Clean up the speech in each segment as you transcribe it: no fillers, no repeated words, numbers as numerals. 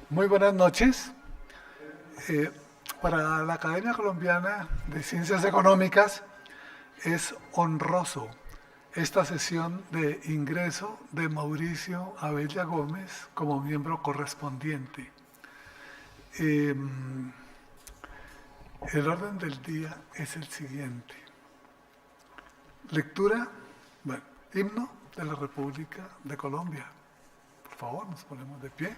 Muy buenas noches. Eh, para la Academia Colombiana de Ciencias Económicas es honroso esta sesión de ingreso de Mauricio Abella Gómez como miembro correspondiente. Eh, el orden del día es el siguiente. Lectura, bueno, himno de la República de Colombia. Por favor, nos ponemos de pie.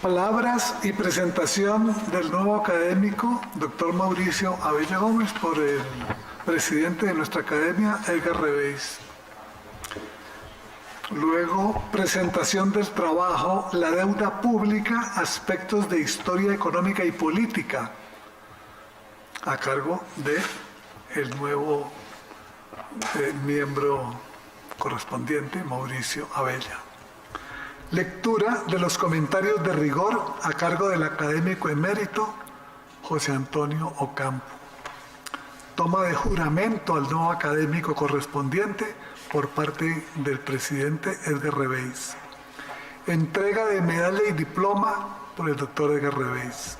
Palabras y presentación del nuevo académico, doctor Mauricio Abella Gómez, por el presidente de nuestra academia, Edgar Reveis. Luego, presentación del trabajo La deuda pública, aspectos de historia económica y política, a cargo de el nuevo miembro correspondiente, Mauricio Abella. Lectura de los comentarios de rigor a cargo del académico emérito José Antonio Ocampo. Toma de juramento al nuevo académico correspondiente por parte del presidente Edgar Reveis. Entrega de medalla y diploma por el doctor Edgar Reveis.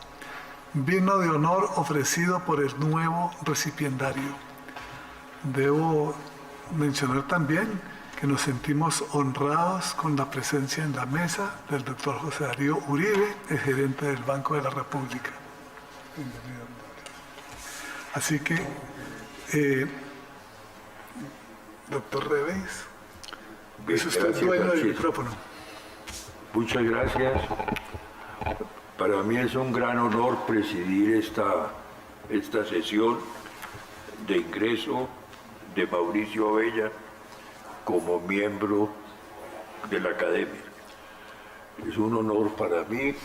Vino de honor ofrecido por el nuevo recipiendario. Debo mencionar también que nos sentimos honrados con la presencia en la mesa del doctor José Darío Uribe, el gerente del Banco de la República. Bienvenido. Así que, doctor Reveis, es usted dueño del micrófono. Muchas gracias. Para mí es un gran honor presidir esta sesión de ingreso de Mauricio Abella como miembro de la academia. Es un honor para mí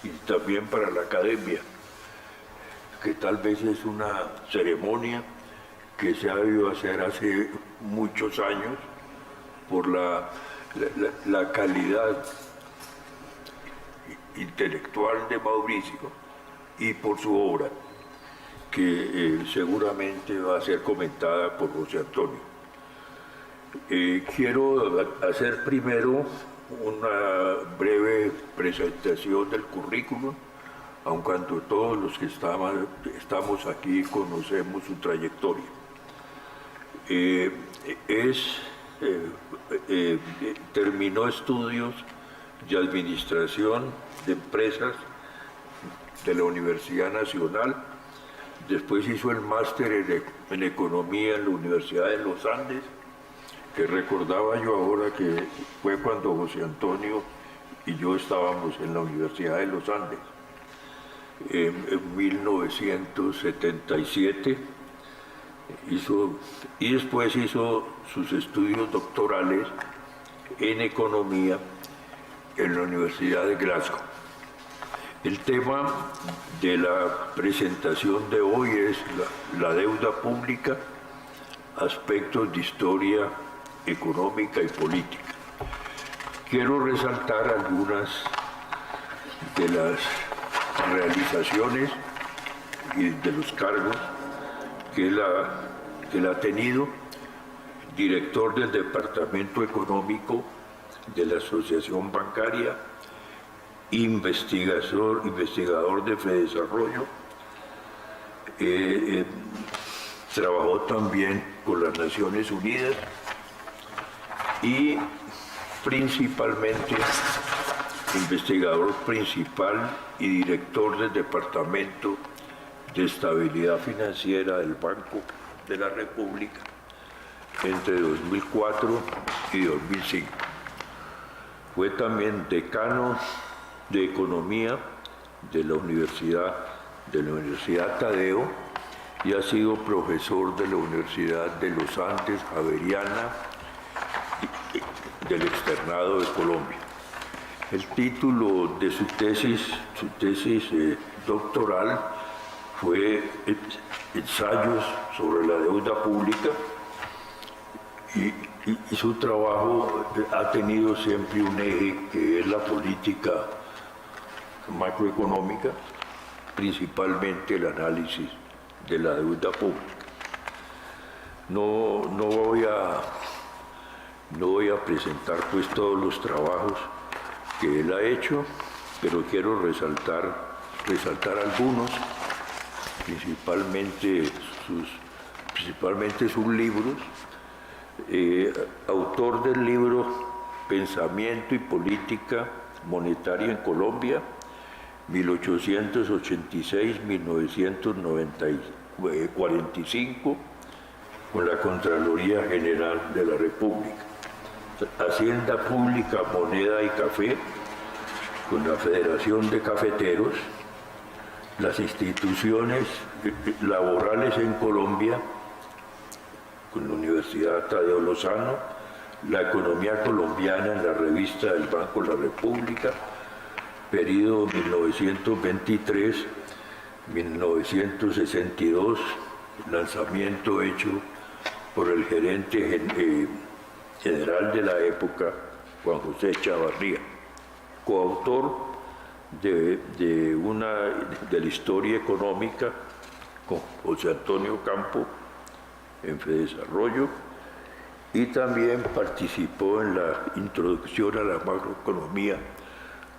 y también para la academia, que tal vez es una ceremonia que se ha debido hacer hace muchos años por la calidad intelectual de Mauricio y por su obra. que seguramente va a ser comentada por José Antonio. Quiero hacer primero una breve presentación del currículum, aun cuando todos los que estamos aquí conocemos su trayectoria. Terminó estudios de Administración de Empresas de la Universidad Nacional, después hizo el máster en Economía en la Universidad de los Andes, que recordaba yo ahora que fue cuando José Antonio y yo estábamos en la Universidad de los Andes, en 1977, y después hizo sus estudios doctorales en Economía en la Universidad de Glasgow. El tema de la presentación de hoy es la deuda pública, aspectos de historia económica y política. Quiero resaltar algunas de las realizaciones y de los cargos que él ha tenido: director del Departamento Económico de la Asociación Bancaria, investigador de Fedesarrollo, trabajó también con las Naciones Unidas y principalmente investigador principal y director del Departamento de Estabilidad Financiera del Banco de la República entre 2004 y 2005. Fue también decano de Economía de la Universidad Tadeo y ha sido profesor de la Universidad de los Andes Javeriana del Externado de Colombia. El título de su tesis doctoral fue Ensayos sobre la deuda pública, y su trabajo ha tenido siempre un eje que es la política macroeconómica, principalmente el análisis de la deuda pública. No voy a presentar pues todos los trabajos que él ha hecho, pero quiero resaltar algunos, principalmente sus libros. Autor del libro Pensamiento y Política Monetaria en Colombia, 1886-1945, con la Contraloría General de la República. Hacienda Pública, Moneda y Café, con la Federación de Cafeteros. Las instituciones laborales en Colombia, con la Universidad Tadeo Lozano. La economía colombiana en la revista del Banco de la República, periodo 1923-1962, lanzamiento hecho por el gerente general de la época, Juan José Chavarría, coautor de la historia económica con José Antonio Campo en Fedesarrollo, y también participó en la introducción a la macroeconomía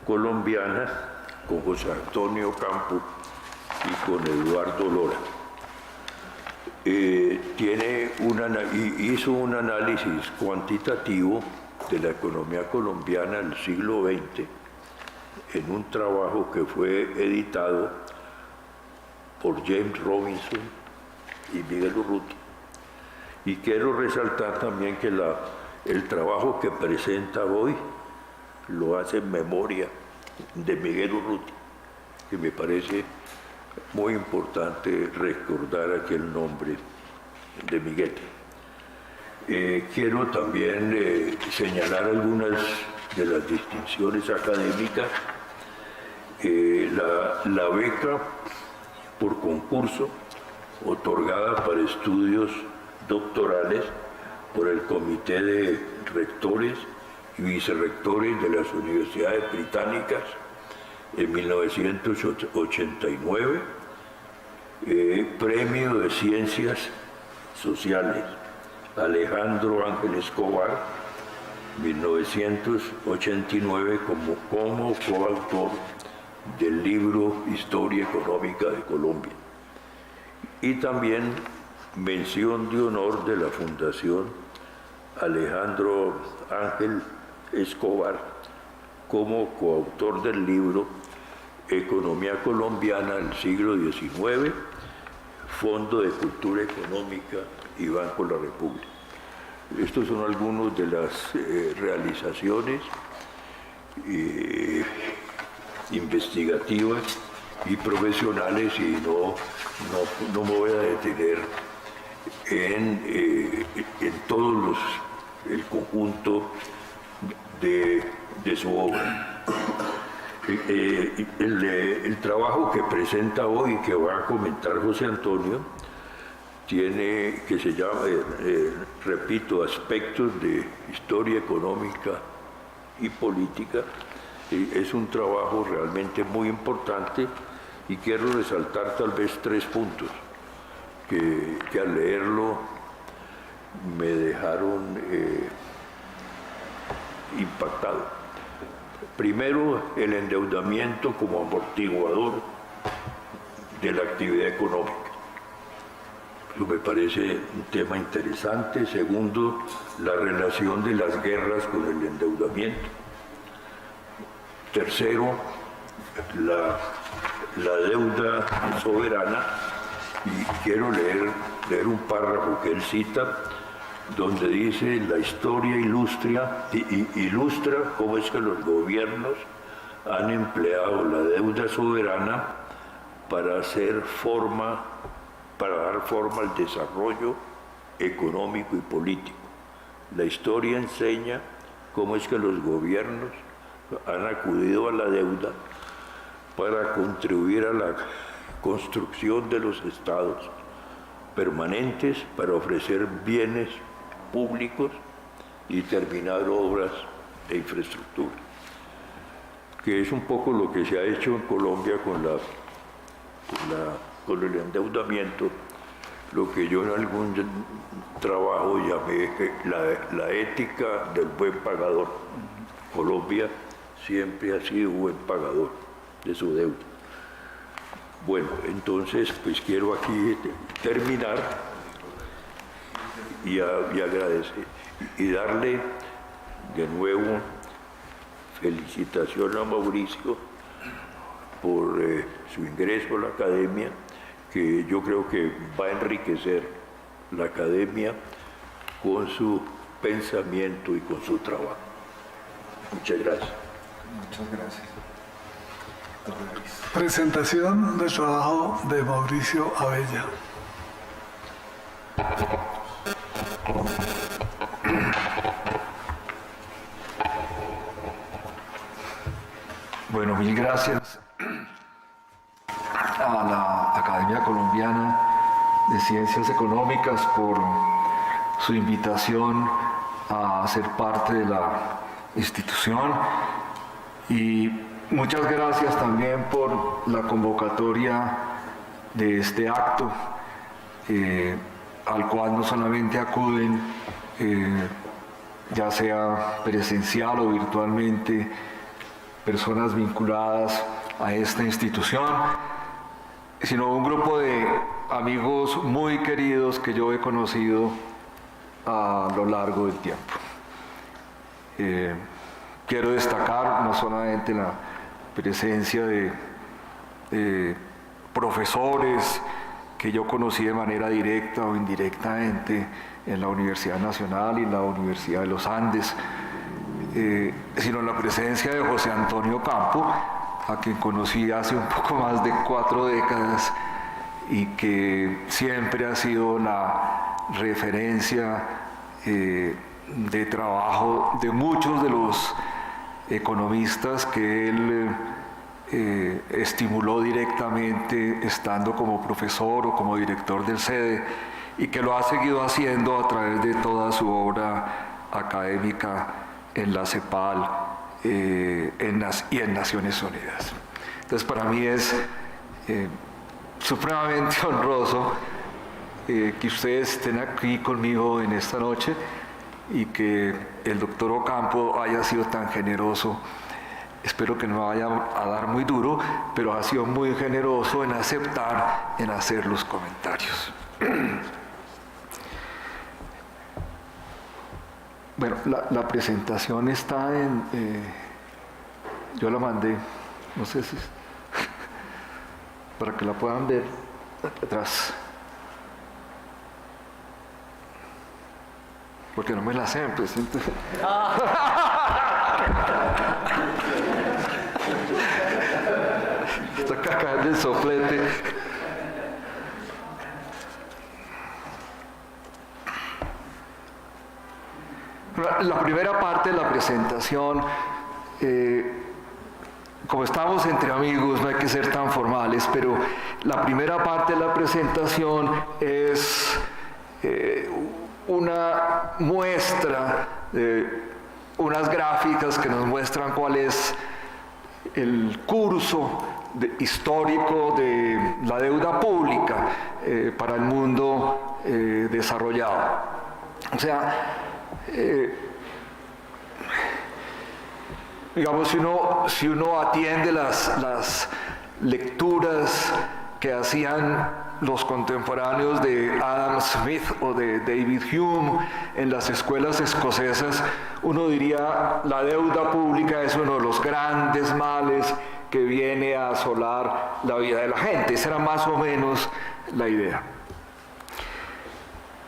colombiana con José Antonio Campo y con Eduardo Lora. Hizo un análisis cuantitativo de la economía colombiana del siglo XX en un trabajo que fue editado por James Robinson y Miguel Urrutia. Y quiero resaltar también que el trabajo que presenta hoy lo hace en memoria de Miguel Urrutia, que me parece muy importante recordar aquel nombre de Miguel. Quiero también señalar algunas de las distinciones académicas. La beca por concurso otorgada para estudios doctorales por el Comité de Rectores y Vicerrectores de las Universidades Británicas en 1989, Premio de Ciencias Sociales Alejandro Ángel Escobar, 1989, como coautor del libro Historia Económica de Colombia. Y también mención de honor de la Fundación Alejandro Ángel Escobar como coautor del libro Economía Colombiana del siglo XIX, Fondo de Cultura Económica y Banco de la República. Estos son algunos de las realizaciones investigativas y profesionales, y no me voy a detener en todos el conjunto de su obra. El trabajo que presenta hoy, que va a comentar José Antonio, que se llama, repito, Aspectos de Historia Económica y Política. Es un trabajo realmente muy importante, y quiero resaltar tal vez 3 puntos que al leerlo me dejaron impactado. Primero, el endeudamiento como amortiguador de la actividad económica. Eso me parece un tema interesante. Segundo, la relación de las guerras con el endeudamiento. Tercero, la deuda soberana. Y quiero leer un párrafo que él cita, donde dice: la historia ilustra cómo es que los gobiernos han empleado la deuda soberana para dar forma al desarrollo económico y político. La historia enseña cómo es que los gobiernos han acudido a la deuda para contribuir a la construcción de los estados permanentes, para ofrecer bienes públicos y terminar obras de infraestructura, que es un poco lo que se ha hecho en Colombia con el endeudamiento, lo que yo en algún trabajo llamé la ética del buen pagador. Colombia siempre ha sido buen pagador de su deuda. Bueno, entonces pues quiero aquí terminar y agradecer y darle de nuevo felicitación a Mauricio por su ingreso a la academia, que yo creo que va a enriquecer la academia con su pensamiento y con su trabajo. Muchas gracias. Muchas gracias. Presentación del trabajo de Mauricio Abella. Bueno, mil gracias a la Academia Colombiana de Ciencias Económicas por su invitación a ser parte de la institución, y muchas gracias también por la convocatoria de este acto, al cual no solamente acuden, ya sea presencial o virtualmente, personas vinculadas a esta institución, sino un grupo de amigos muy queridos que yo he conocido a lo largo del tiempo. Quiero destacar no solamente la presencia de profesores que yo conocí de manera directa o indirectamente en la Universidad Nacional y en la Universidad de los Andes, sino la presencia de José Antonio Campo, a quien conocí hace un poco más de 4 décadas y que siempre ha sido la referencia de trabajo de muchos de los economistas que él estimuló directamente estando como profesor o como director del CEDE, y que lo ha seguido haciendo a través de toda su obra académica en la CEPAL y en Naciones Unidas. Entonces, para mí es supremamente honroso que ustedes estén aquí conmigo en esta noche y que el doctor Ocampo haya sido tan generoso. Espero que no me vaya a dar muy duro, pero ha sido muy generoso en aceptar, en hacer los comentarios. Bueno, la presentación está en... yo la mandé, no sé si... para que la puedan ver atrás. Porque no me la sé, pues. Está acá del soplete. La primera parte de la presentación, como estamos entre amigos, no hay que ser tan formales, pero la primera parte de la presentación es una muestra, unas gráficas que nos muestran cuál es el curso histórico de la deuda pública para el mundo desarrollado. O sea, digamos, si uno atiende las lecturas que hacían los contemporáneos de Adam Smith o de David Hume en las escuelas escocesas, uno diría la deuda pública es uno de los grandes males que viene a asolar la vida de la gente. Esa era más o menos la idea.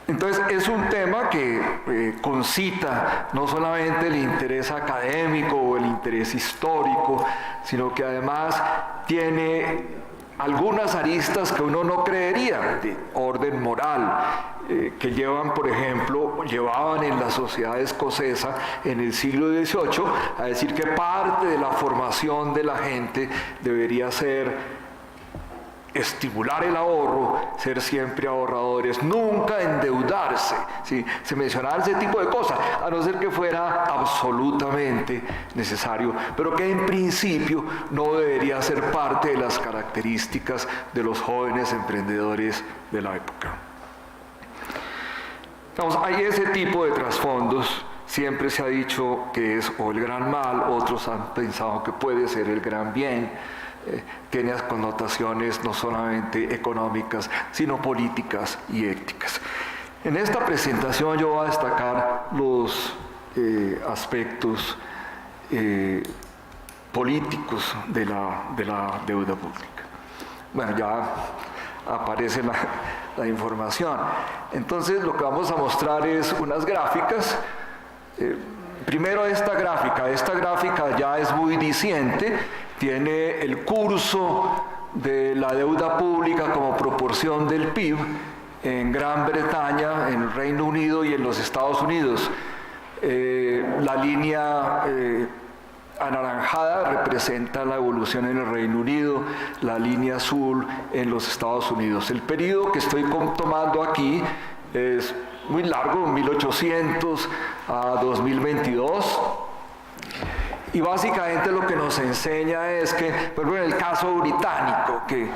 Entonces es un tema que concita no solamente el interés académico o el interés histórico, sino que además tiene algunas aristas que uno no creería de orden moral, que llevaban en la sociedad escocesa en el siglo XVIII a decir que parte de la formación de la gente debería ser estimular el ahorro, ser siempre ahorradores, nunca endeudarse, ¿sí? Se mencionaba ese tipo de cosas, a no ser que fuera absolutamente necesario, pero que en principio no debería ser parte de las características de los jóvenes emprendedores de la época. Entonces, hay ese tipo de trasfondos. Siempre se ha dicho que es o el gran mal, otros han pensado que puede ser el gran bien. Tiene connotaciones no solamente económicas, sino políticas y éticas. En esta presentación yo voy a destacar los aspectos políticos de la deuda pública. Bueno, ya aparece la información. Entonces lo que vamos a mostrar es unas gráficas. Primero esta gráfica ya es muy diciente, tiene el curso de la deuda pública como proporción del PIB en Gran Bretaña, en el Reino Unido y en los Estados Unidos. La línea anaranjada representa la evolución en el Reino Unido, la línea azul en los Estados Unidos. El periodo que estoy tomando aquí es muy largo, 1800 a 2022, y básicamente lo que nos enseña es que, por ejemplo, en el caso británico, que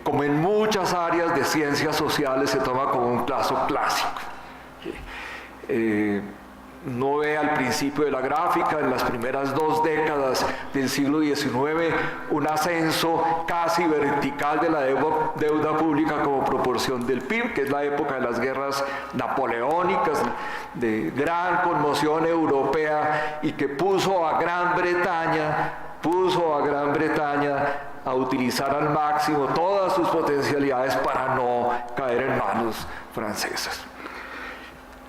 como en muchas áreas de ciencias sociales se toma como un caso clásico, no ve al principio de la gráfica, en las primeras 2 décadas del siglo XIX, un ascenso casi vertical de la deuda pública como proporción del PIB, que es la época de las guerras napoleónicas, de gran conmoción europea, y que puso a Gran Bretaña a utilizar al máximo todas sus potencialidades para no caer en manos francesas.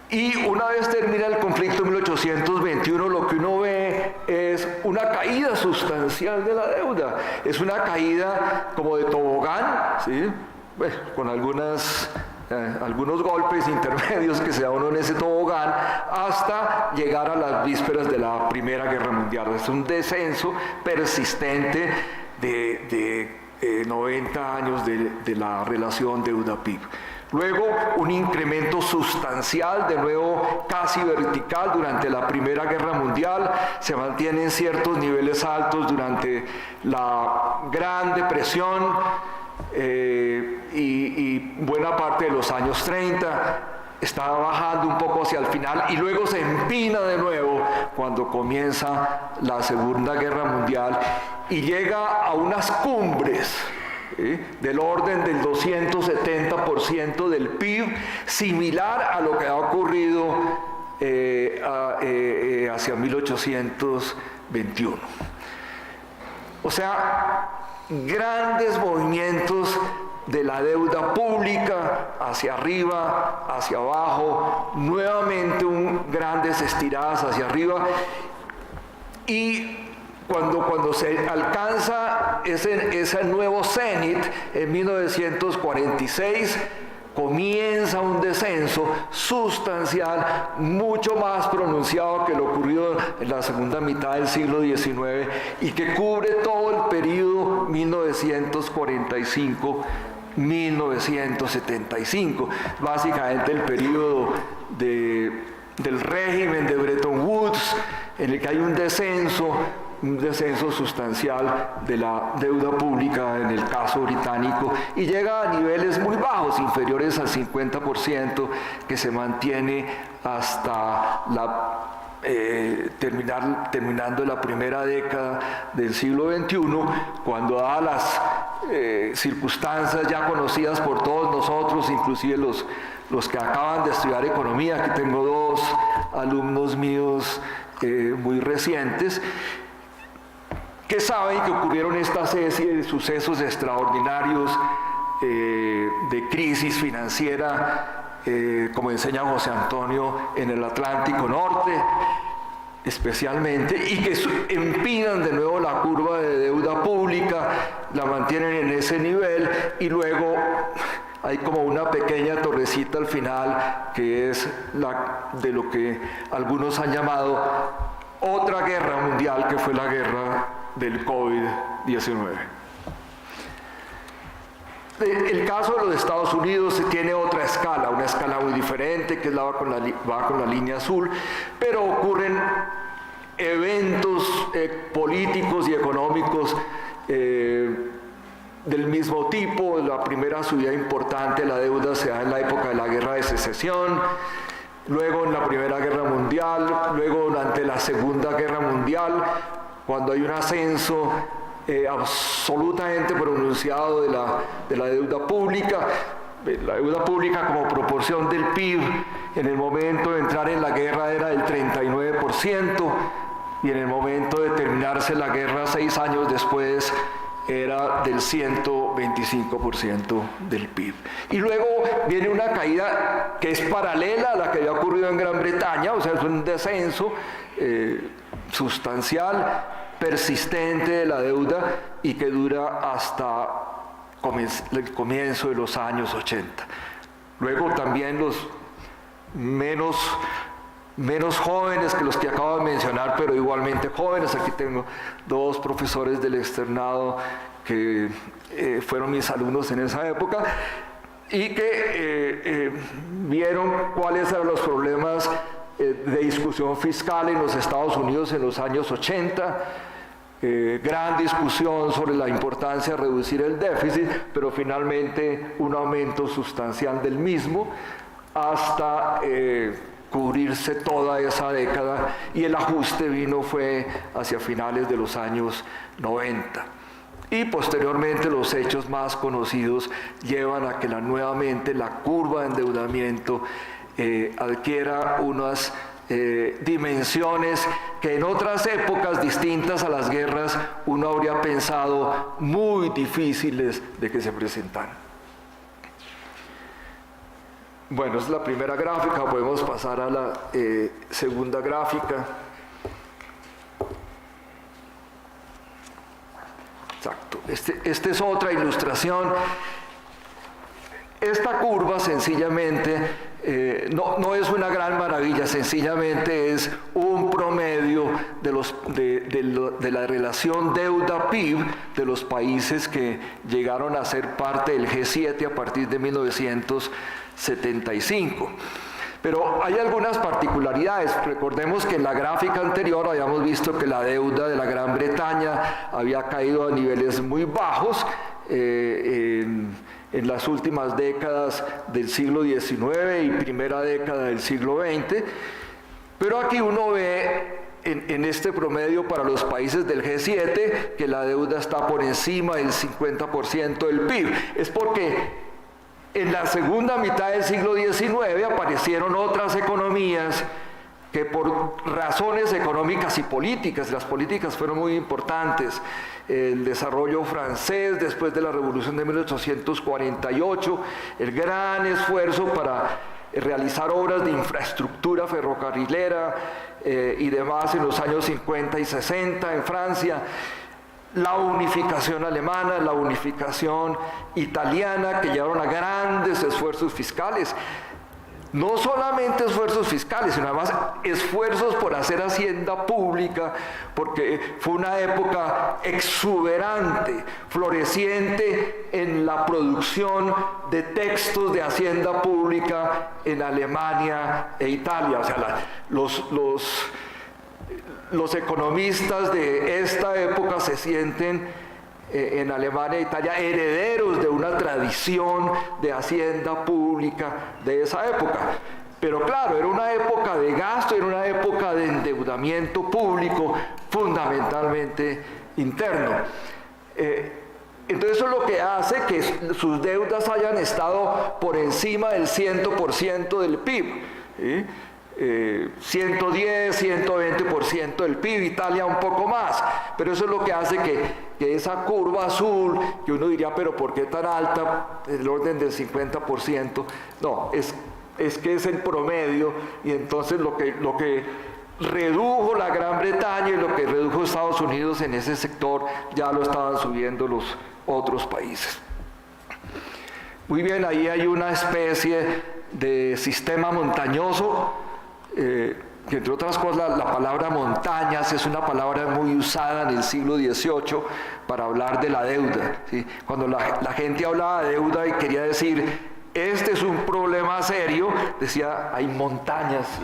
Y una vez termina el conflicto en 1821, lo que uno ve es una caída sustancial de la deuda. Es una caída como de tobogán, ¿sí? Bueno, con algunos golpes intermedios que se da uno en ese tobogán, hasta llegar a las vísperas de la Primera Guerra Mundial. Es un descenso persistente de 90 años de la relación deuda-PIB. Luego, un incremento sustancial, de nuevo casi vertical, durante la Primera Guerra Mundial. Se mantienen ciertos niveles altos durante la Gran Depresión. y buena parte de los años 30, estaba bajando un poco hacia el final y luego se empina de nuevo cuando comienza la Segunda Guerra Mundial y llega a unas cumbres del orden del 270% del PIB, similar a lo que ha ocurrido hacia 1821. O sea, grandes movimientos de la deuda pública hacia arriba, hacia abajo, nuevamente grandes estiradas hacia arriba, y cuando se alcanza ese nuevo cenit en 1946, comienza un descenso sustancial mucho más pronunciado que lo ocurrido en la segunda mitad del siglo XIX y que cubre todo el periodo 1945-1975, básicamente el periodo del régimen de Bretton Woods, en el que hay un descenso sustancial de la deuda pública en el caso británico y llega a niveles muy bajos, inferiores al 50%, que se mantiene hasta terminando la primera década del siglo XXI, cuando dadas las circunstancias ya conocidas por todos nosotros, inclusive los que acaban de estudiar economía. Aquí tengo dos alumnos míos muy recientes, que saben que ocurrieron esta serie de sucesos extraordinarios de crisis financiera, como enseña José Antonio, en el Atlántico Norte especialmente, y que empinan de nuevo la curva de deuda pública, la mantienen en ese nivel, y luego hay como una pequeña torrecita al final, que es de lo que algunos han llamado otra guerra mundial, que fue la guerra del COVID-19. El caso de los Estados Unidos tiene otra escala, una escala muy diferente, que va con la línea azul, pero ocurren eventos políticos y económicos del mismo tipo. La primera subida importante de la deuda se da en la época de la Guerra de Secesión, luego en la Primera Guerra Mundial, luego durante la Segunda Guerra Mundial, cuando hay un ascenso absolutamente pronunciado de la deuda pública. La deuda pública como proporción del PIB en el momento de entrar en la guerra era del 39%, y en el momento de terminarse la guerra 6 años después era del 125% del PIB. Y luego viene una caída que es paralela a la que había ocurrido en Gran Bretaña, o sea, es un descenso sustancial, persistente de la deuda, y que dura hasta el comienzo de los años 80. Luego también los menos jóvenes que los que acabo de mencionar, pero igualmente jóvenes. Aquí tengo dos profesores del externado que fueron mis alumnos en esa época y que vieron cuáles eran los problemas de discusión fiscal en los Estados Unidos en los años 80, gran discusión sobre la importancia de reducir el déficit, pero finalmente un aumento sustancial del mismo hasta cubrirse toda esa década, y el ajuste fue hacia finales de los años 90. Y posteriormente los hechos más conocidos llevan a que nuevamente la curva de endeudamiento adquiera unas dimensiones que en otras épocas distintas a las guerras uno habría pensado muy difíciles de que se presentaran. Bueno, es la primera gráfica, podemos pasar a la segunda gráfica. Exacto, esta es otra ilustración. Esta curva sencillamente no es una gran maravilla, sencillamente es un promedio de la relación deuda-PIB de los países que llegaron a ser parte del G7 a partir de 1975. Pero hay algunas particularidades. Recordemos que en la gráfica anterior habíamos visto que la deuda de la Gran Bretaña había caído a niveles muy bajos en las últimas décadas del siglo XIX y primera década del siglo XX, pero aquí uno ve en este promedio para los países del G7 que la deuda está por encima del 50% del PIB. Es porque en la segunda mitad del siglo XIX aparecieron otras economías que por razones económicas y políticas, las políticas fueron muy importantes, el desarrollo francés después de la Revolución de 1848, el gran esfuerzo para realizar obras de infraestructura ferrocarrilera y demás en los años 50 y 60 en Francia, la unificación alemana, la unificación italiana, que llevaron a grandes esfuerzos fiscales. No solamente esfuerzos fiscales, sino además esfuerzos por hacer hacienda pública, porque fue una época exuberante, floreciente en la producción de textos de hacienda pública en Alemania e Italia. O sea, los economistas de esta época se sienten en Alemania e Italia herederos de una tradición de hacienda pública de esa época. Pero claro, era una época de gasto, era una época de endeudamiento público fundamentalmente interno. Entonces eso es lo que hace que sus deudas hayan estado por encima del 100% del PIB, ¿sí? 110, 120% del PIB, Italia un poco más, pero eso es lo que hace que esa curva azul, que uno diría, pero ¿por qué tan alta? El orden del 50%, no, es que es el promedio, y entonces lo que redujo la Gran Bretaña y lo que redujo Estados Unidos en ese sector, ya lo estaban subiendo los otros países. Muy bien, ahí hay una especie de sistema montañoso, que entre otras cosas la palabra montañas es una palabra muy usada en el siglo XVIII para hablar de la deuda, ¿sí? Cuando la gente hablaba de deuda y quería decir, este es un problema serio, decía, hay montañas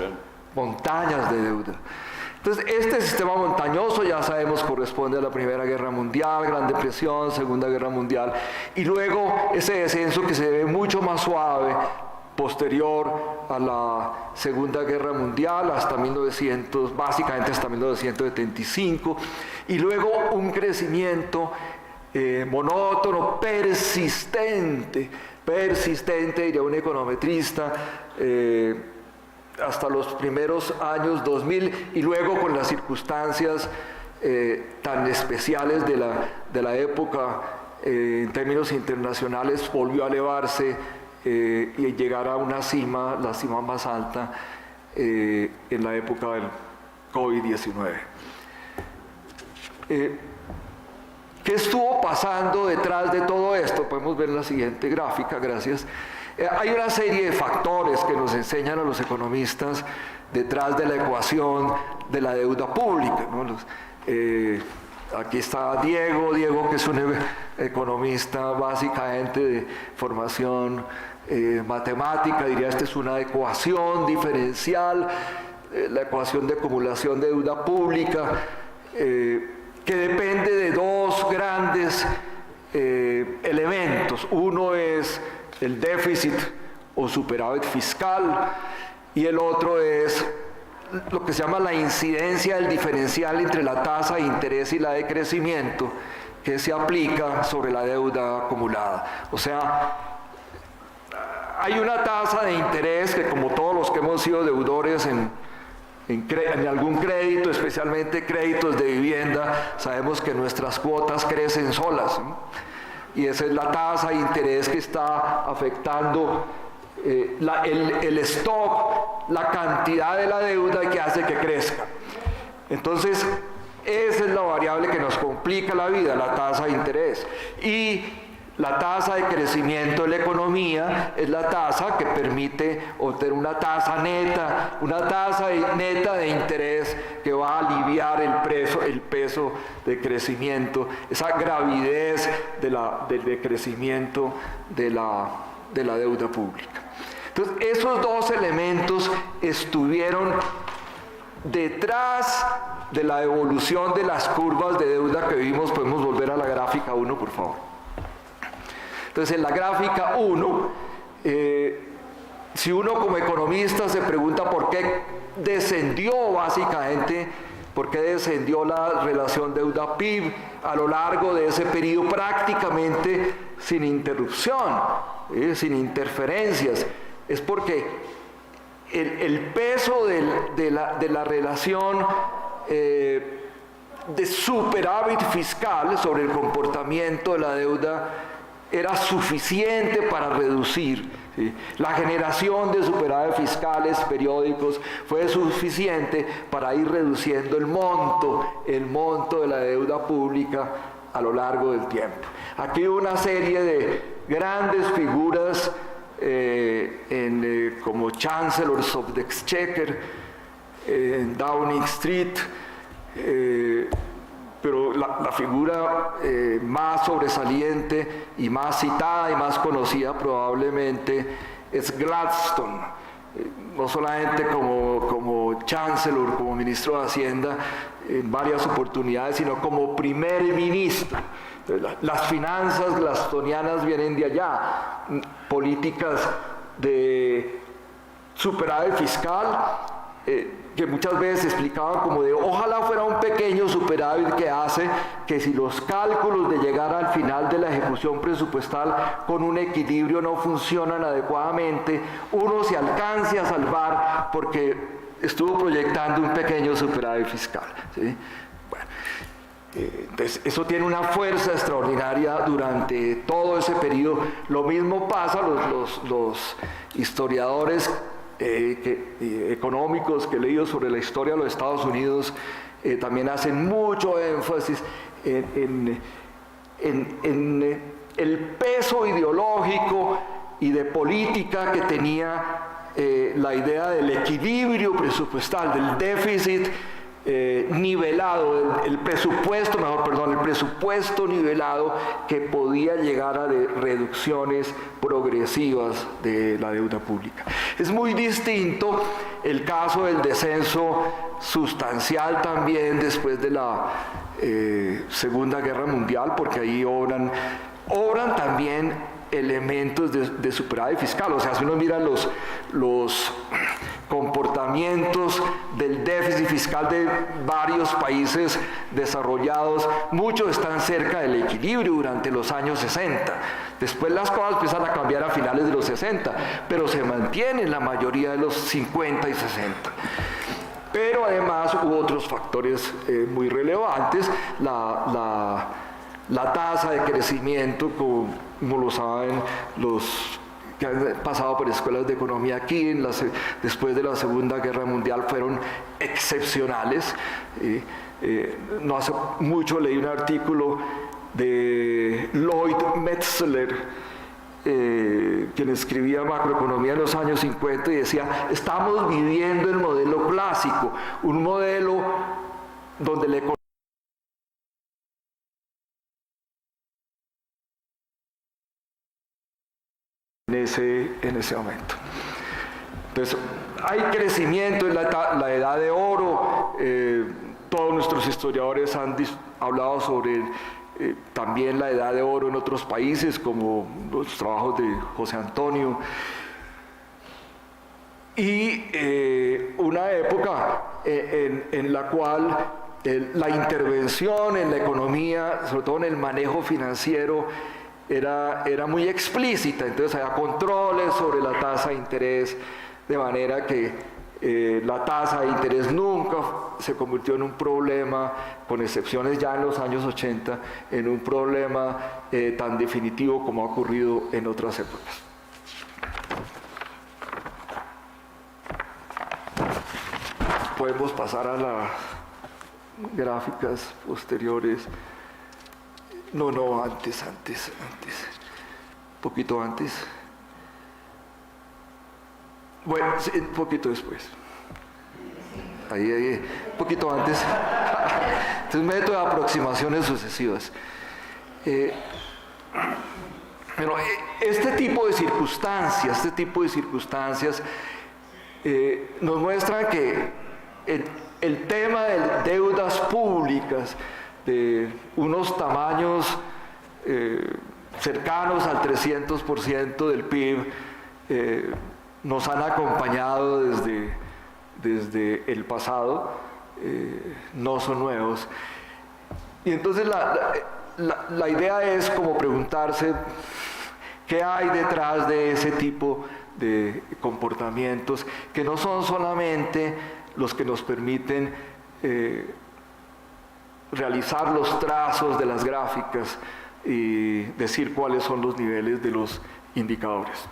de deuda. Entonces, este sistema montañoso, ya sabemos, corresponde a la Primera Guerra Mundial, Gran Depresión, Segunda Guerra Mundial, y luego ese descenso que se ve mucho más suave, posterior a la Segunda Guerra Mundial, básicamente hasta 1975, y luego un crecimiento monótono, persistente, diría un econometrista, hasta los primeros años 2000, y luego con las circunstancias tan especiales de la época, en términos internacionales, volvió a elevarse y llegar a una cima, la cima más alta en la época del COVID-19. ¿Qué estuvo pasando detrás de todo esto? Podemos ver en la siguiente gráfica, gracias. Hay una serie de factores que nos enseñan a los economistas detrás de la ecuación de la deuda pública, ¿no? Aquí está Diego que es un economista básicamente de formación matemática, diría, esta es una ecuación diferencial, la ecuación de acumulación de deuda pública, que depende de dos grandes elementos. Uno es el déficit o superávit fiscal y el otro es lo que se llama la incidencia del diferencial entre la tasa de interés y la de crecimiento que se aplica sobre la deuda acumulada. O sea, hay una tasa de interés que, como todos los que hemos sido deudores en algún crédito, especialmente créditos de vivienda, sabemos que nuestras cuotas crecen solas, ¿sí? Y esa es la tasa de interés que está afectando el stock, la cantidad de la deuda que hace que crezca. Entonces, esa es la variable que nos complica la vida, la tasa de interés. Y la tasa de crecimiento de la economía es la tasa que permite obtener una tasa neta de interés que va a aliviar el peso de crecimiento, esa gravidez del crecimiento de la deuda pública. Entonces, esos dos elementos estuvieron detrás de la evolución de las curvas de deuda que vimos. Podemos volver a la gráfica 1, por favor. Entonces, en la gráfica 1, si uno como economista se pregunta por qué descendió básicamente, por qué descendió la relación deuda-PIB a lo largo de ese periodo prácticamente sin interrupción, sin interferencias, es porque el peso de la relación de superávit fiscal sobre el comportamiento de la deuda era suficiente para reducir. ¿Sí? La generación de superávit fiscales periódicos fue suficiente para ir reduciendo el monto de la deuda pública a lo largo del tiempo. Aquí una serie de grandes figuras como Chancellors of the Exchequer, en Downing Street, pero la figura más sobresaliente y más citada y más conocida probablemente es Gladstone, no solamente como Chancellor, como ministro de Hacienda en varias oportunidades, sino como primer ministro. Las finanzas gladstonianas vienen de allá, políticas de superávit fiscal, que muchas veces explicaban como de ojalá fuera un pequeño superávit que hace que si los cálculos de llegar al final de la ejecución presupuestal con un equilibrio no funcionan adecuadamente, uno se alcance a salvar porque estuvo proyectando un pequeño superávit fiscal, ¿sí? Bueno, entonces eso tiene una fuerza extraordinaria durante todo ese periodo. Lo mismo pasa, los historiadores económicos que he leído sobre la historia de los Estados Unidos también hacen mucho énfasis en el peso ideológico y de política que tenía la idea del equilibrio presupuestal, del déficit nivelado, el presupuesto nivelado que podía llegar a reducciones progresivas de la deuda pública. Es muy distinto el caso del descenso sustancial también después de la Segunda Guerra Mundial, porque ahí obran también elementos de superávit fiscal. O sea, si uno mira los comportamientos del déficit fiscal de varios países desarrollados, muchos están cerca del equilibrio durante los años 60. Después las cosas empiezan a cambiar a finales de los 60, pero se mantiene en la mayoría de los 50 y 60. Pero además hubo otros factores muy relevantes. La tasa de crecimiento, como lo saben los que han pasado por escuelas de economía aquí después de la Segunda Guerra Mundial, fueron excepcionales. No hace mucho leí un artículo de Lloyd Metzler, quien escribía macroeconomía en los años 50 y decía: estamos viviendo el modelo clásico, un modelo donde la economía en ese momento. Entonces, hay crecimiento en la edad de oro. Todos nuestros historiadores han hablado sobre también la edad de oro en otros países, como los trabajos de José Antonio. Y una época en la cual la intervención en la economía, sobre todo en el manejo financiero, era muy explícita. Entonces había controles sobre la tasa de interés, de manera que la tasa de interés nunca se convirtió en un problema, con excepciones ya en los años 80, en un problema tan definitivo como ha ocurrido en otras épocas. Podemos pasar a las gráficas posteriores. No, antes, un poquito antes. Bueno, sí, un poquito después. Ahí, un poquito antes. Este es un método de aproximaciones sucesivas. Pero este tipo de circunstancias nos muestran que el tema de deudas públicas de unos tamaños cercanos al 300% del PIB, nos han acompañado desde el pasado, no son nuevos. Y entonces la idea es como preguntarse qué hay detrás de ese tipo de comportamientos que no son solamente los que nos permiten realizar los trazos de las gráficas y decir cuáles son los niveles de los indicadores.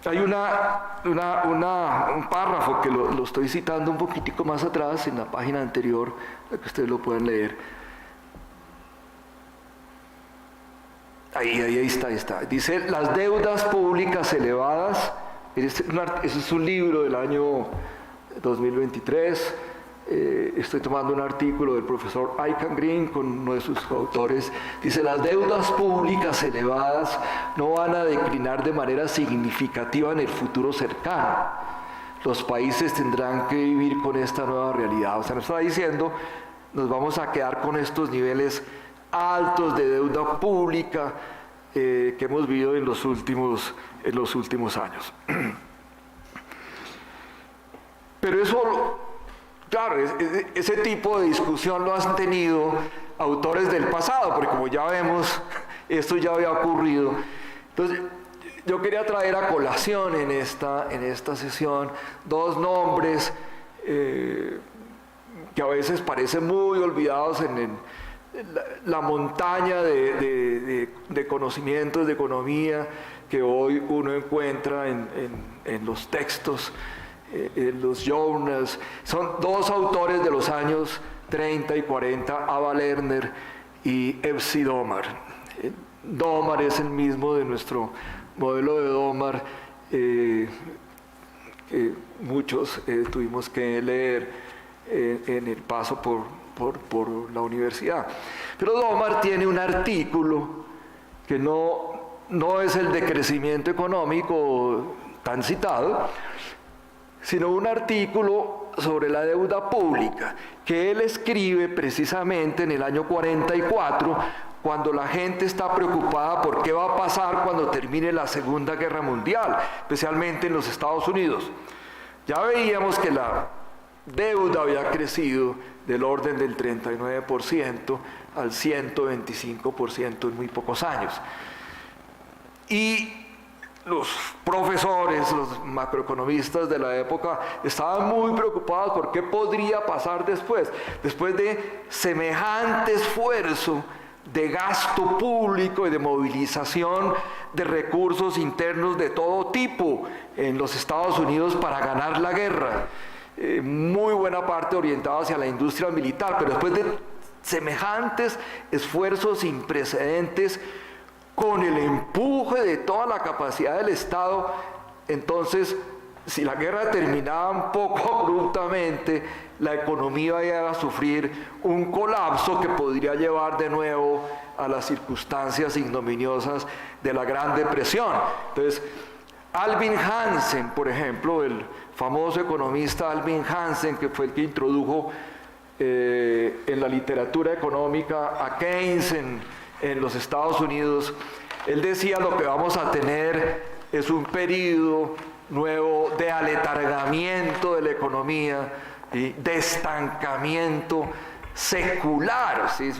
Hay un párrafo que lo estoy citando un poquitico más atrás en la página anterior para que ustedes lo puedan leer. Ahí está. Dice, las deudas públicas elevadas, ese es un libro del año 2023, estoy tomando un artículo del profesor Aikan Green con uno de sus autores, dice, las deudas públicas elevadas no van a declinar de manera significativa en el futuro cercano. Los países tendrán que vivir con esta nueva realidad. O sea, nos está diciendo, nos vamos a quedar con estos niveles altos de deuda pública que hemos vivido en los últimos años. Pero eso, claro, ese tipo de discusión lo han tenido autores del pasado, porque como ya vemos, esto ya había ocurrido. Entonces, yo quería traer a colación en esta sesión dos nombres que a veces parecen muy olvidados en la montaña de conocimientos de economía que hoy uno encuentra en los textos, en los journals. Son dos autores de los años 30 y 40, Ava Lerner y Epsi Domar. Domar es el mismo de nuestro modelo de Domar, que muchos tuvimos que leer en el paso por la universidad. Pero Domar tiene un artículo que no es el de crecimiento económico tan citado, sino un artículo sobre la deuda pública, que él escribe precisamente en el año 44, cuando la gente está preocupada por qué va a pasar cuando termine la Segunda Guerra Mundial, especialmente en los Estados Unidos. Ya veíamos que la deuda había crecido del orden del 39% al 125% en muy pocos años. Y los profesores, los macroeconomistas de la época estaban muy preocupados por qué podría pasar después de semejante esfuerzo de gasto público y de movilización de recursos internos de todo tipo en los Estados Unidos para ganar la guerra. Muy buena parte orientada hacia la industria militar, pero después de semejantes esfuerzos sin precedentes, con el empuje de toda la capacidad del Estado, entonces, si la guerra terminaba un poco abruptamente, la economía iba a sufrir un colapso que podría llevar de nuevo a las circunstancias ignominiosas de la Gran Depresión. Entonces, Alvin Hansen, por ejemplo, el famoso economista Alvin Hansen, que fue el que introdujo en la literatura económica a Keynes en los Estados Unidos, él decía: lo que vamos a tener es un periodo nuevo de aletargamiento de la economía, ¿sí? De estancamiento secular, ¿sí?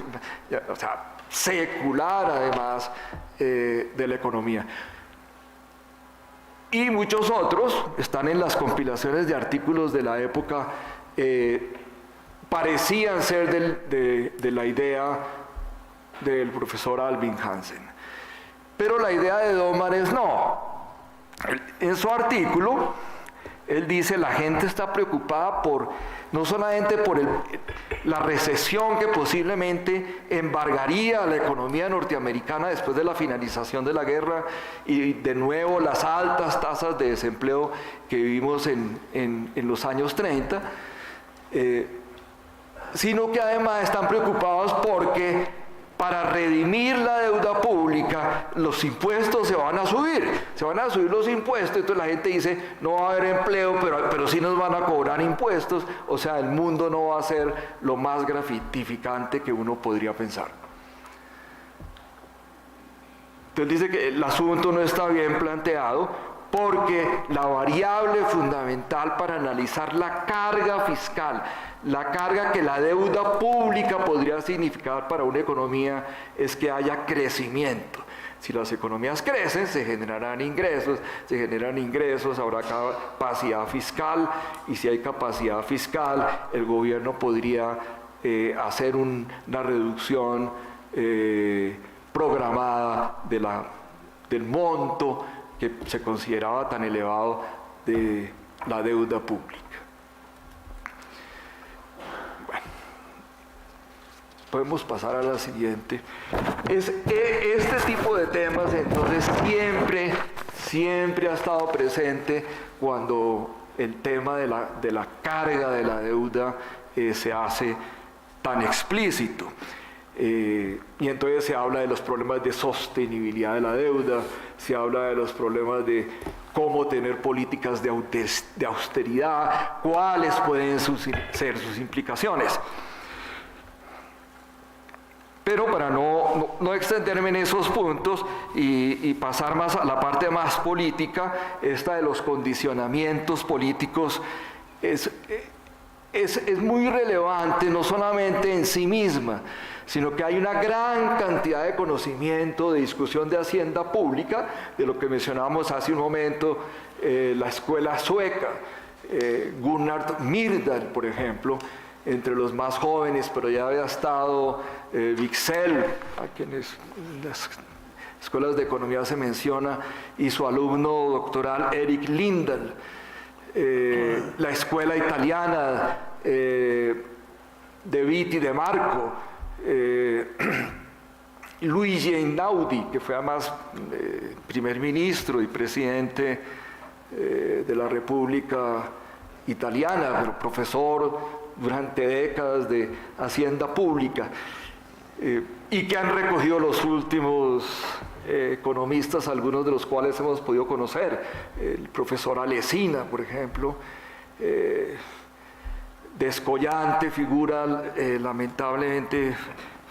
O sea, secular además de la economía. Y muchos otros están en las compilaciones de artículos de la época, parecían ser de la idea del profesor Alvin Hansen. Pero la idea de Domar es no. En su artículo, él dice: la gente está preocupada no solamente por la recesión que posiblemente embargaría a la economía norteamericana después de la finalización de la guerra y de nuevo las altas tasas de desempleo que vivimos en los años 30, sino que además están preocupados porque para redimir la deuda pública, los impuestos se van a subir los impuestos, entonces la gente dice: no va a haber empleo, pero sí nos van a cobrar impuestos, o sea, el mundo no va a ser lo más gratificante que uno podría pensar. Entonces dice que el asunto no está bien planteado porque la variable fundamental para analizar la carga fiscal, la carga que la deuda pública podría significar para una economía, es que haya crecimiento. Si las economías crecen, se generan ingresos, habrá capacidad fiscal, y si hay capacidad fiscal, el gobierno podría hacer una reducción programada del monto que se consideraba tan elevado de la deuda pública. Bueno, podemos pasar a la siguiente. Este tipo de temas entonces siempre ha estado presente cuando el tema de la carga de la deuda se hace tan explícito. Y entonces se habla de los problemas de sostenibilidad de la deuda, se habla de los problemas de cómo tener políticas de austeridad, cuáles pueden ser sus implicaciones. Pero para no extenderme en esos puntos y pasar más a la parte más política, esta de los condicionamientos políticos es muy relevante, no solamente en sí misma, sino que hay una gran cantidad de conocimiento, de discusión de hacienda pública, de lo que mencionábamos hace un momento, la escuela sueca, Gunnar Myrdal, por ejemplo, entre los más jóvenes, pero ya había estado Wicksell, a quienes en las escuelas de economía se menciona, y su alumno doctoral Erik Lindahl, la escuela italiana de Vitti de Marco, Luigi Einaudi, que fue además primer ministro y presidente de la República Italiana, pero profesor durante décadas de hacienda pública, y que han recogido los últimos economistas, algunos de los cuales hemos podido conocer, el profesor Alesina, por ejemplo, descollante figura, lamentablemente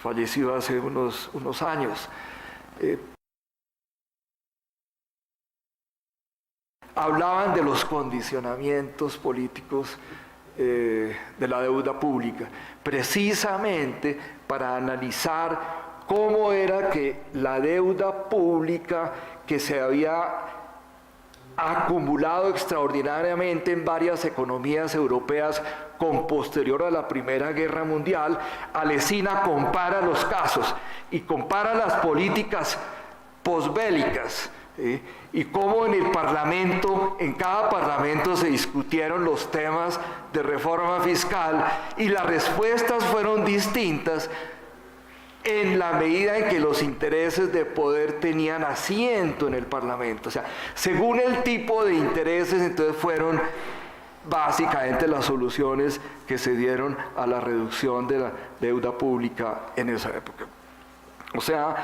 fallecido hace unos años. Hablaban de los condicionamientos políticos de la deuda pública, precisamente para analizar cómo era que la deuda pública que se había acumulado extraordinariamente en varias economías europeas con posterior a la Primera Guerra Mundial, Alesina compara los casos y compara las políticas posbélicas, y cómo en cada parlamento se discutieron los temas de reforma fiscal, y las respuestas fueron distintas en la medida en que los intereses de poder tenían asiento en el Parlamento. O sea, según el tipo de intereses, entonces fueron básicamente las soluciones que se dieron a la reducción de la deuda pública en esa época. O sea,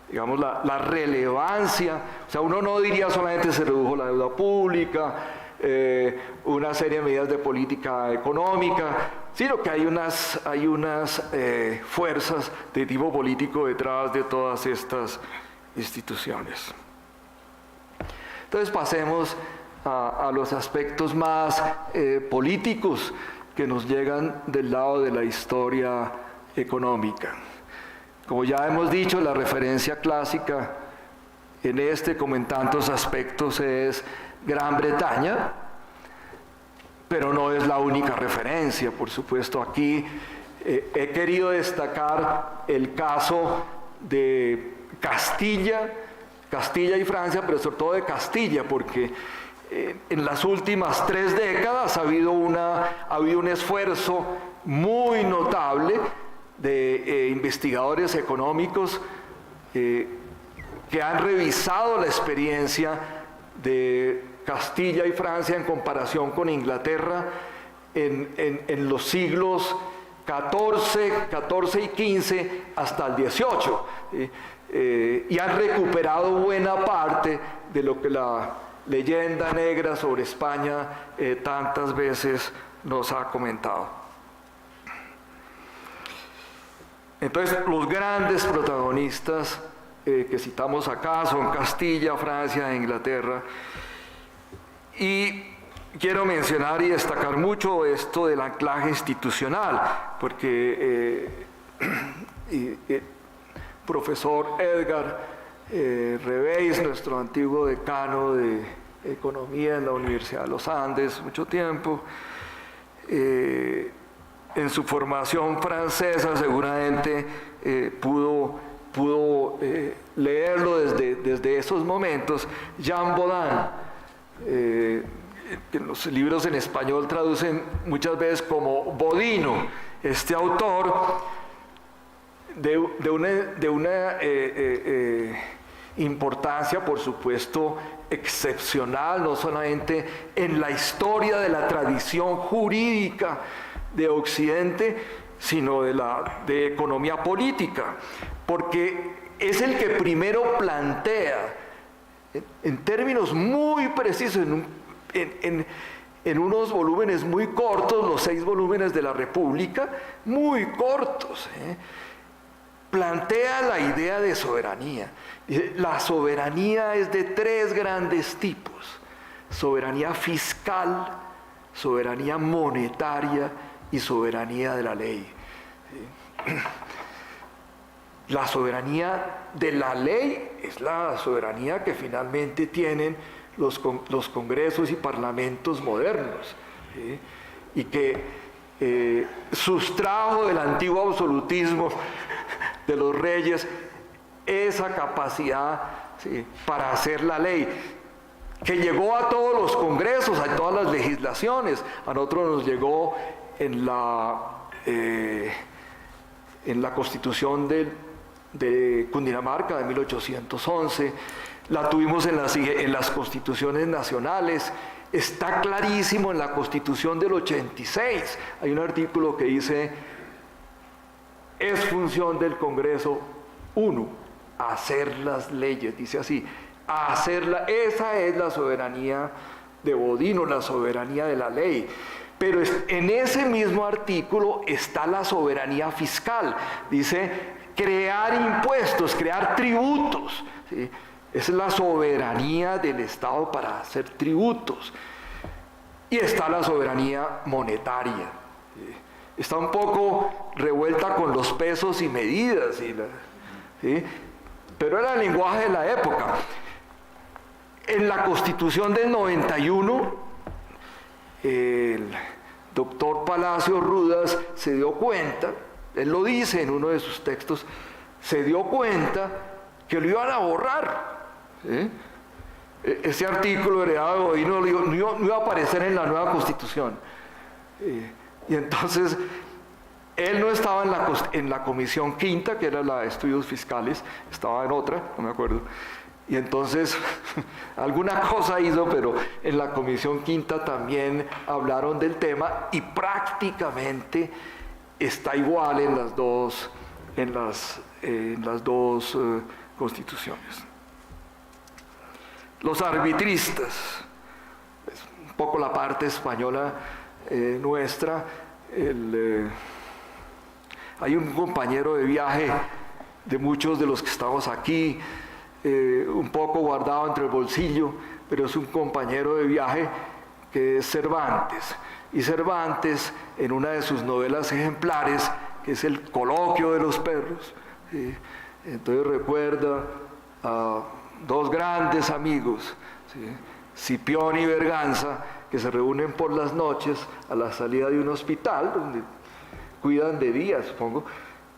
digamos, la relevancia, o sea, uno no diría solamente se redujo la deuda pública, una serie de medidas de política económica, sino que hay unas fuerzas de tipo político detrás de todas estas instituciones. Entonces pasemos a los aspectos más políticos que nos llegan del lado de la historia económica. Como ya hemos dicho, la referencia clásica en como en tantos aspectos es Gran Bretaña, pero no es la única referencia. Por supuesto, aquí he querido destacar el caso de Castilla y Francia, pero sobre todo de Castilla, porque en las últimas 3 décadas ha habido un esfuerzo muy notable de investigadores económicos que han revisado la experiencia de Castilla y Francia en comparación con Inglaterra en los siglos XIV y XV hasta el XVIII, y han recuperado buena parte de lo que la leyenda negra sobre España tantas veces nos ha comentado. Entonces, los grandes protagonistas que citamos acá son Castilla, Francia e Inglaterra. Y quiero mencionar y destacar mucho esto del anclaje institucional, porque profesor Edgar Reveis, nuestro antiguo decano de Economía en la Universidad de los Andes, mucho tiempo, en su formación francesa seguramente pudo leerlo desde esos momentos. Jean Bodin, que los libros en español traducen muchas veces como Bodino, este autor de una importancia, por supuesto, excepcional, no solamente en la historia de la tradición jurídica de Occidente, sino de economía política, porque es el que primero plantea, en términos muy precisos, en unos volúmenes muy cortos, los 6 volúmenes de la República, muy cortos, plantea la idea de soberanía. La soberanía es de 3 grandes tipos: soberanía fiscal, soberanía monetaria y soberanía de la ley. La soberanía de la ley es la soberanía que finalmente tienen los congresos y parlamentos modernos, ¿sí? Y que sustrajo del antiguo absolutismo de los reyes esa capacidad, ¿sí?, para hacer la ley, que llegó a todos los congresos, a todas las legislaciones. A nosotros nos llegó en la Constitución de Cundinamarca de 1811, la tuvimos en las constituciones nacionales, está clarísimo en la Constitución del 86. Hay un artículo que dice: es función del Congreso, 1, hacer las leyes, dice así, esa es la soberanía de Bodino, la soberanía de la ley. Pero en ese mismo artículo está la soberanía fiscal, dice crear impuestos, crear tributos, ¿sí? Es la soberanía del Estado para hacer tributos. Y está la soberanía monetaria, ¿sí? Está un poco revuelta con los pesos y medidas, ¿sí? Pero era el lenguaje de la época. En la Constitución del 91, el doctor Palacio Rudas se dio cuenta, él lo dice en uno de sus textos, se dio cuenta que lo iban a borrar, ¿sí? Ese artículo heredado de Bodino no iba a aparecer en la nueva Constitución. Y entonces él no estaba en la Comisión Quinta, que era la de Estudios Fiscales, estaba en otra, no me acuerdo. Y entonces alguna cosa hizo, pero en la Comisión Quinta también hablaron del tema y prácticamente está igual en las dos constituciones. Los arbitristas, es un poco la parte española nuestra. Hay un compañero de viaje de muchos de los que estamos aquí, un poco guardado entre el bolsillo, pero es un compañero de viaje que es Cervantes. Y Cervantes, en una de sus novelas ejemplares, que es El Coloquio de los Perros, entonces recuerda a 2 grandes amigos, ¿sí?, Cipión y Berganza, que se reúnen por las noches a la salida de un hospital, donde cuidan de día, supongo,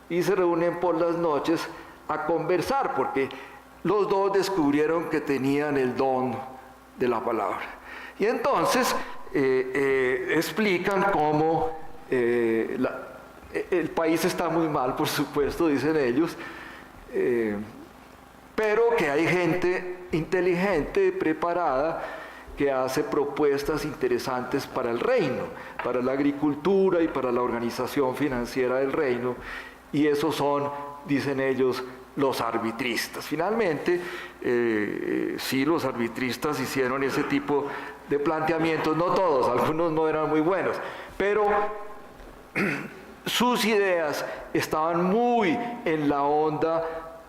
y se reúnen por las noches a conversar, porque los 2 descubrieron que tenían el don de la palabra. Y entonces explican cómo el país está muy mal, por supuesto, dicen ellos, pero que hay gente inteligente, preparada, que hace propuestas interesantes para el reino, para la agricultura y para la organización financiera del reino, y esos son, dicen ellos, los arbitristas. Finalmente, sí, los arbitristas hicieron ese tipo de planteamientos, no todos, algunos no eran muy buenos, pero sus ideas estaban muy en la onda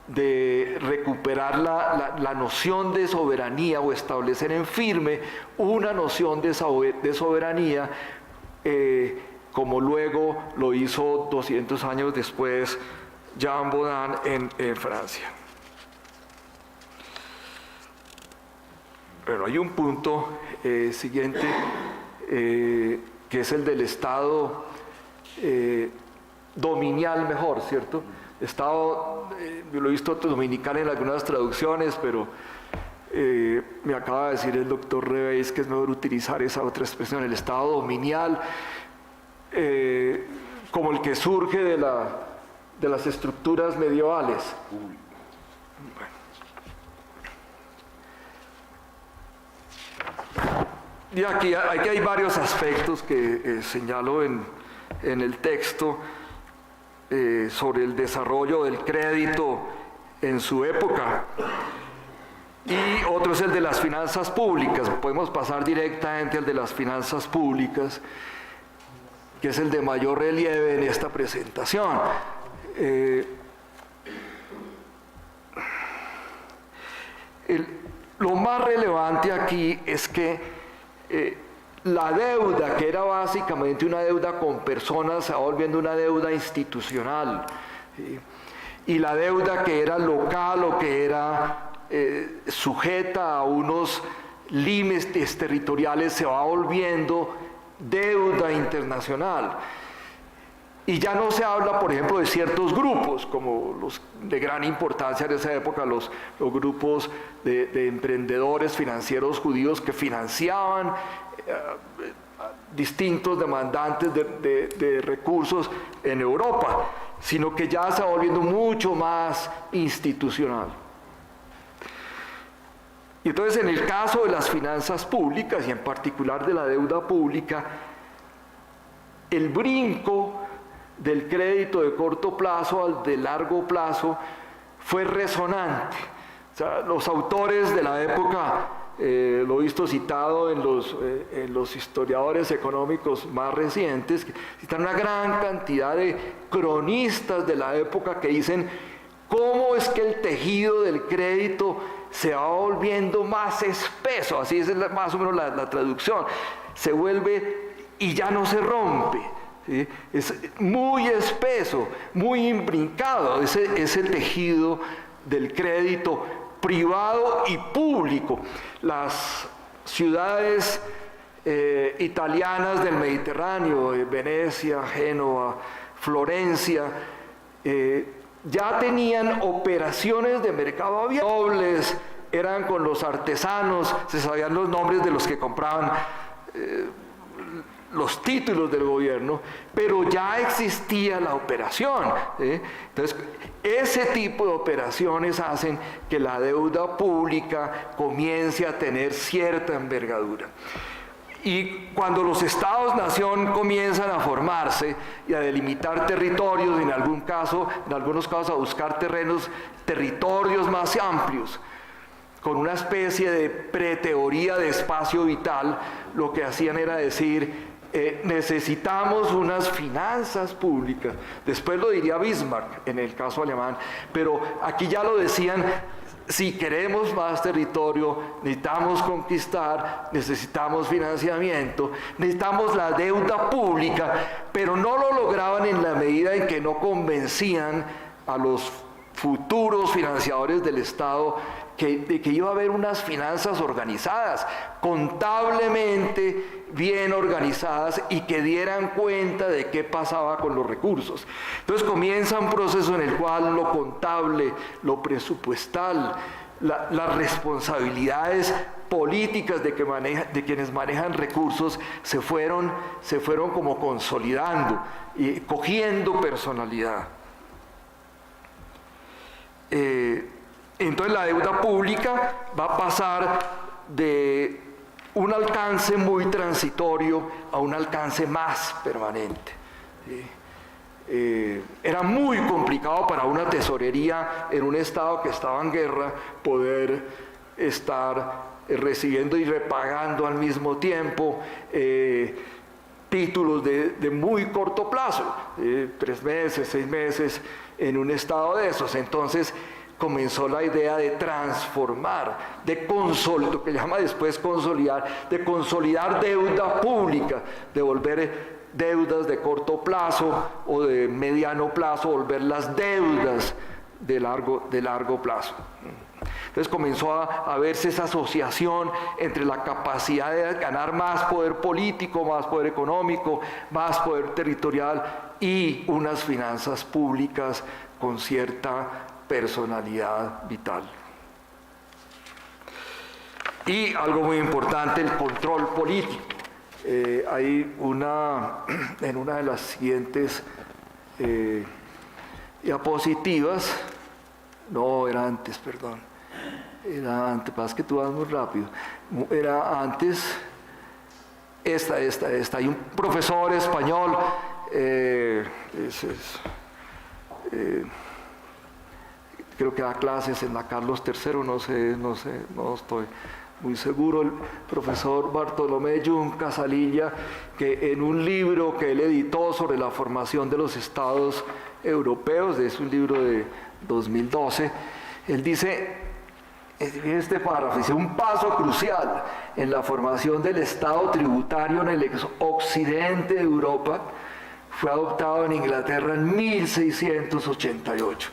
de recuperar la noción de soberanía o establecer en firme una noción de soberanía, como luego lo hizo 200 años después Jean Baudin en Francia. Bueno, hay un punto siguiente, que es el del Estado dominial mejor, ¿cierto? Estado, yo lo he visto dominical en algunas traducciones, pero me acaba de decir el doctor Reveis que es mejor utilizar esa otra expresión, el Estado dominial, como el que surge de las estructuras medievales. Y aquí hay varios aspectos que señalo en el texto sobre el desarrollo del crédito en su época. Y otro es el de las finanzas públicas. Podemos pasar directamente al de las finanzas públicas, que es el de mayor relieve en esta presentación. Lo más relevante aquí es que la deuda, que era básicamente una deuda con personas, se va volviendo una deuda institucional. Y la deuda que era local o que era sujeta a unos límites territoriales se va volviendo deuda internacional. Y ya no se habla, por ejemplo, de ciertos grupos, como los de gran importancia en esa época, los grupos de emprendedores financieros judíos que financiaban distintos demandantes de recursos en Europa, sino que ya se va volviendo mucho más institucional. Y entonces, en el caso de las finanzas públicas, y en particular de la deuda pública, el brinco del crédito de corto plazo al de largo plazo fue resonante. O sea, los autores de la época, lo he visto citado en los historiadores económicos más recientes, citan una gran cantidad de cronistas de la época que dicen cómo es que el tejido del crédito se va volviendo más espeso, así es más o menos la traducción, se vuelve y ya no se rompe. ¿Sí? Es muy espeso, muy imbrincado ese tejido del crédito privado y público. Las ciudades italianas del Mediterráneo, Venecia, Génova, Florencia, ya tenían operaciones de mercado abierto. Nobles eran con los artesanos, se sabían los nombres de los que compraban los títulos del gobierno, pero ya existía la operación. Entonces, ese tipo de operaciones hacen que la deuda pública comience a tener cierta envergadura. Y cuando los estados-nación comienzan a formarse y a delimitar territorios, en algunos casos a buscar territorios más amplios, con una especie de preteoría de espacio vital, lo que hacían era decir, necesitamos unas finanzas públicas. Después lo diría Bismarck en el caso alemán, pero aquí ya lo decían: si queremos más territorio, necesitamos conquistar, necesitamos financiamiento, necesitamos la deuda pública, pero no lo lograban en la medida en que no convencían a los futuros financiadores del Estado de que iba a haber unas finanzas organizadas, contablemente bien organizadas, y que dieran cuenta de qué pasaba con los recursos. Entonces comienza un proceso en el cual lo contable, lo presupuestal, las responsabilidades políticas de quienes manejan recursos se fueron como consolidando y cogiendo personalidad. Entonces la deuda pública va a pasar de un alcance muy transitorio a un alcance más permanente. Era muy complicado para una tesorería en un estado que estaba en guerra poder estar recibiendo y repagando al mismo tiempo. títulos de muy corto plazo, 3 meses, 6 meses en un estado de esos. Entonces comenzó la idea de transformar, de consolidar, lo que llama después consolidar, de consolidar deuda pública, de volver deudas de corto plazo o de mediano plazo, volverlas deudas de largo plazo. Entonces comenzó a verse esa asociación entre la capacidad de ganar más poder político, más poder económico, más poder territorial y unas finanzas públicas con cierta personalidad vital. Y algo muy importante, el control político. Hay en una de las siguientes diapositivas, no, era antes, perdón, era antes, pasa que tú vas muy rápido, era antes, esta, hay un profesor español, creo que da clases en la Carlos III, no estoy muy seguro, el profesor Bartolomé Jung Casalilla, que en un libro que él editó sobre la formación de los estados europeos, es un libro de 2012, él dice, este párrafo, dice, un paso crucial en la formación del estado tributario en el occidente de Europa fue adoptado en Inglaterra en 1688,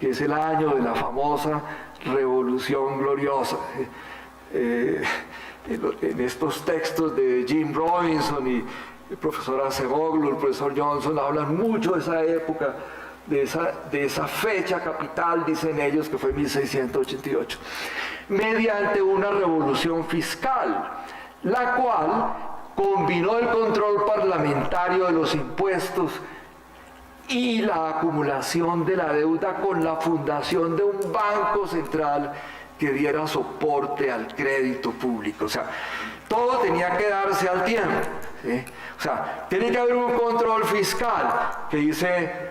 que es el año de la famosa Revolución Gloriosa. En estos textos de Jim Robinson y el profesor Acemoglu, el profesor Johnson, hablan mucho de esa época, de esa fecha capital, dicen ellos, que fue 1688, mediante una revolución fiscal, la cual combinó el control parlamentario de los impuestos y la acumulación de la deuda con la fundación de un banco central que diera soporte al crédito público. O sea, todo tenía que darse al tiempo, ¿sí? O sea, tiene que haber un control fiscal que dice,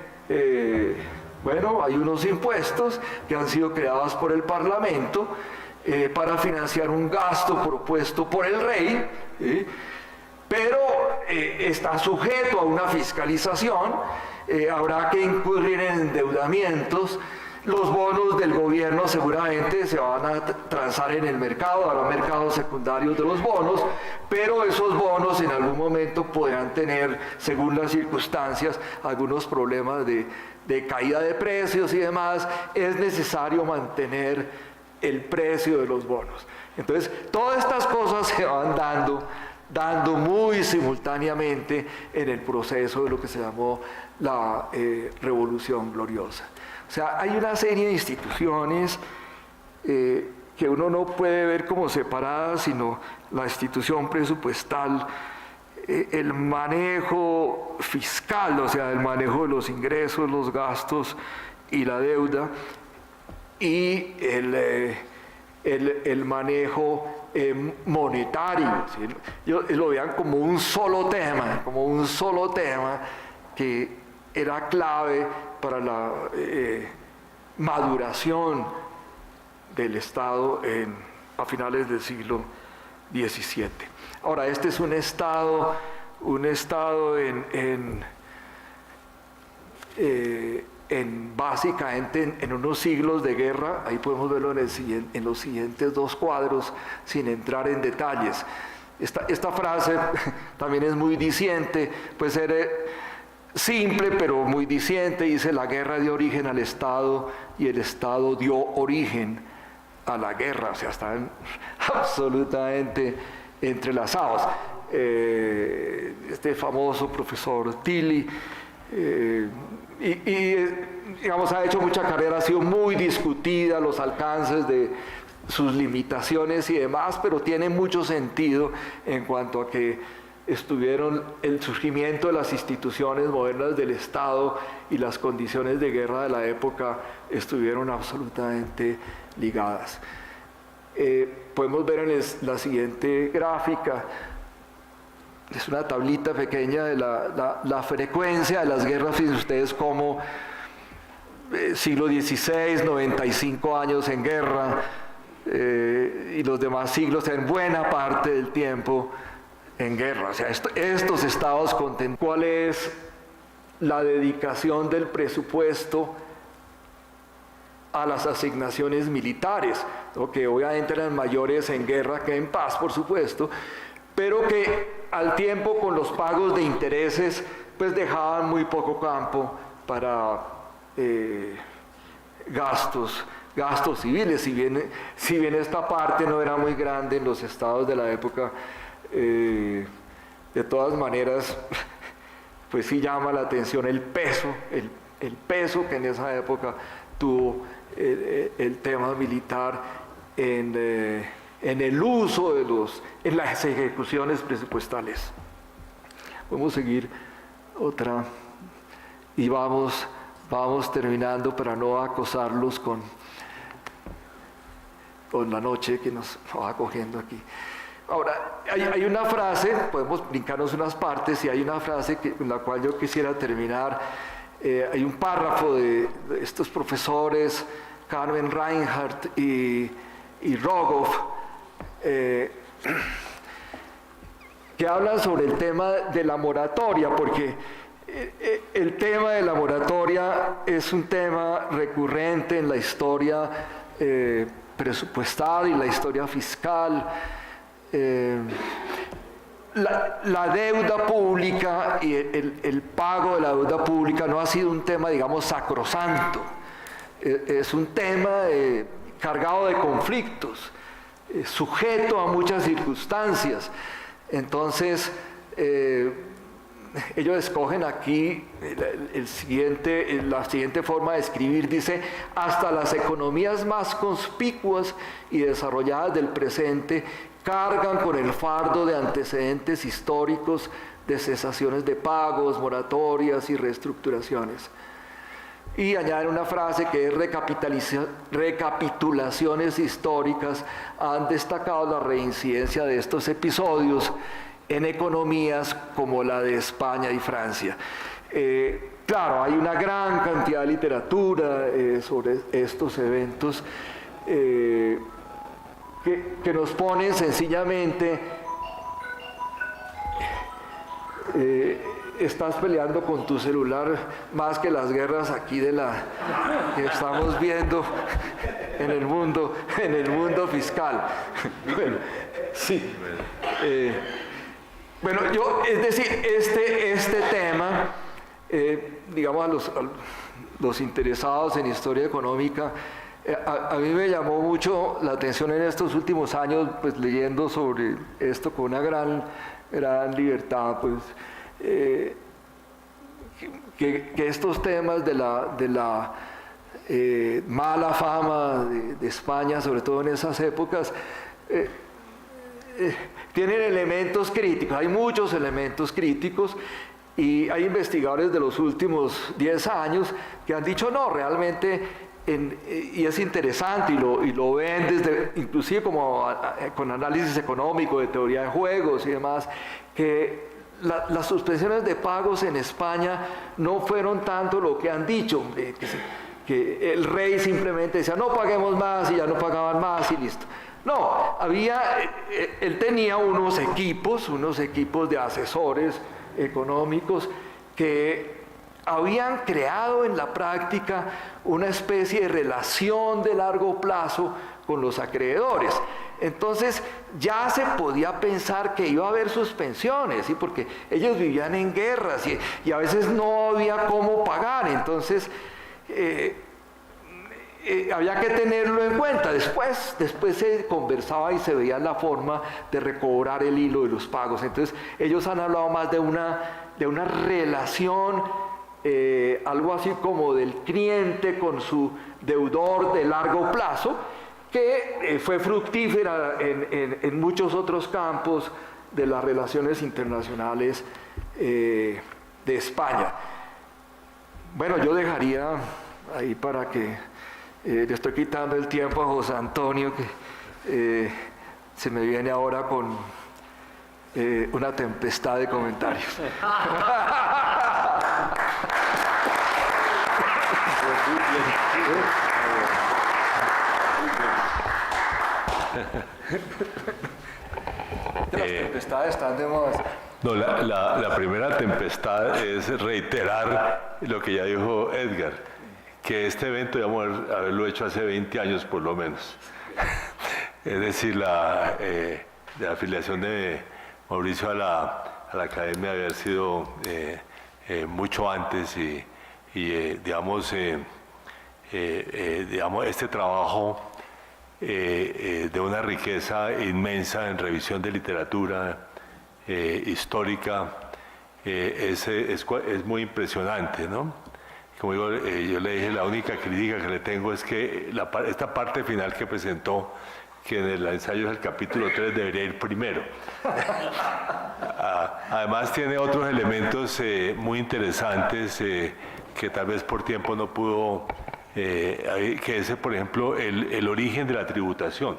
bueno, hay unos impuestos que han sido creados por el Parlamento para financiar un gasto propuesto por el rey, ¿sí? Pero está sujeto a una fiscalización, habrá que incurrir en endeudamientos. Los bonos del gobierno seguramente se van a transar en el mercado, habrá mercados secundarios de los bonos, pero esos bonos en algún momento podrán tener, según las circunstancias, algunos problemas de caída de precios y demás. Es necesario mantener el precio de los bonos. Entonces, todas estas cosas se van dando muy simultáneamente en el proceso de lo que se llamó la Revolución Gloriosa. O sea, hay una serie de instituciones que uno no puede ver como separadas, sino la institución presupuestal, el manejo fiscal, o sea, el manejo de los ingresos, los gastos y la deuda, y el manejo monetario. ¿Sí? Lo vean como un solo tema que era clave para la maduración del Estado a finales del siglo XVII. Ahora, este es un Estado básicamente en unos siglos de guerra. Ahí podemos verlo en los siguientes 2 cuadros, sin entrar en detalles. Esta frase también es muy diciente, puede ser simple pero muy diciente. Dice: la guerra dio origen al Estado y el Estado dio origen a la guerra. O sea, están absolutamente entrelazados. Este famoso profesor Tilly, digamos, ha hecho mucha carrera, ha sido muy discutida, los alcances de sus limitaciones y demás, pero tiene mucho sentido en cuanto a que estuvieron el surgimiento de las instituciones modernas del Estado y las condiciones de guerra de la época estuvieron absolutamente ligadas. Podemos ver en la siguiente gráfica, es una tablita pequeña de la frecuencia de las guerras. Fíjense ustedes cómo siglo XVI, 95 años en guerra, y los demás siglos en buena parte del tiempo en guerra. O sea, estos estados contendientes. ¿Cuál es la dedicación del presupuesto a las asignaciones militares? ¿No? Que obviamente eran mayores en guerra que en paz, por supuesto, pero que al tiempo con los pagos de intereses pues dejaban muy poco campo para gastos civiles. Si bien esta parte no era muy grande en los estados de la época, de todas maneras pues sí llama la atención el peso que en esa época tuvo el tema militar en el uso en las ejecuciones presupuestales. Podemos seguir otra y vamos terminando para no acosarlos con la noche que nos va cogiendo aquí. Ahora, hay una frase, podemos brincarnos unas partes, y hay una frase con la cual yo quisiera terminar. Hay un párrafo de estos profesores, Carmen Reinhardt y Rogoff, que hablan sobre el tema de la moratoria, porque el tema de la moratoria es un tema recurrente en la historia presupuestal y la historia fiscal. La deuda pública y el pago de la deuda pública no ha sido un tema, digamos, sacrosanto. Es un tema cargado de conflictos, sujeto a muchas circunstancias. Entonces, ellos escogen aquí la siguiente forma de escribir. Dice: hasta las economías más conspicuas y desarrolladas del presente cargan con el fardo de antecedentes históricos de cesaciones de pagos, moratorias y reestructuraciones. Y añaden una frase que es: recapitulaciones históricas han destacado la reincidencia de estos episodios en economías como la de España y Francia. Claro, hay una gran cantidad de literatura sobre estos eventos que nos ponen sencillamente, estás peleando con tu celular más que las guerras aquí que estamos viendo en el mundo fiscal. Bueno, sí. Bueno, es decir, este tema, digamos, a los interesados en historia económica, a mí me llamó mucho la atención en estos últimos años, pues leyendo sobre esto con una gran libertad, pues que estos temas de la mala fama de España, sobre todo en esas épocas, tienen elementos críticos. Hay muchos elementos críticos, y hay investigadores de los últimos 10 años que han dicho: no, realmente, y es interesante, y lo ven inclusive con análisis económico, de teoría de juegos y demás, que las suspensiones de pagos en España no fueron tanto lo que han dicho, que el rey simplemente decía: no paguemos más, y ya no pagaban más y listo. No, él tenía unos equipos de asesores económicos que habían creado en la práctica una especie de relación de largo plazo con los acreedores. Entonces ya se podía pensar que iba a haber suspensiones, ¿sí? Porque ellos vivían en guerras y a veces no había cómo pagar. Entonces había que tenerlo en cuenta. Después se conversaba y se veía la forma de recobrar el hilo de los pagos. Entonces ellos han hablado más de una relación, algo así como del cliente con su deudor de largo plazo, que fue fructífera en muchos otros campos de las relaciones internacionales de España. Bueno, yo dejaría ahí para que le estoy quitando el tiempo a José Antonio, que se me viene ahora con una tempestad de comentarios. Las tempestades están de moda. No, la primera tempestad es reiterar lo que ya dijo Edgar, que este evento debemos haberlo hecho hace 20 años por lo menos. Es decir, la afiliación de Mauricio a la academia debe haber sido mucho antes y digamos, este trabajo de una riqueza inmensa en revisión de literatura histórica es muy impresionante, ¿no? Como digo, yo le dije, la única crítica que le tengo es que esta parte final que presentó, que en el ensayo del capítulo 3 debería ir primero. Además tiene otros elementos muy interesantes que tal vez por tiempo no pudo, que es, por ejemplo, el origen de la tributación,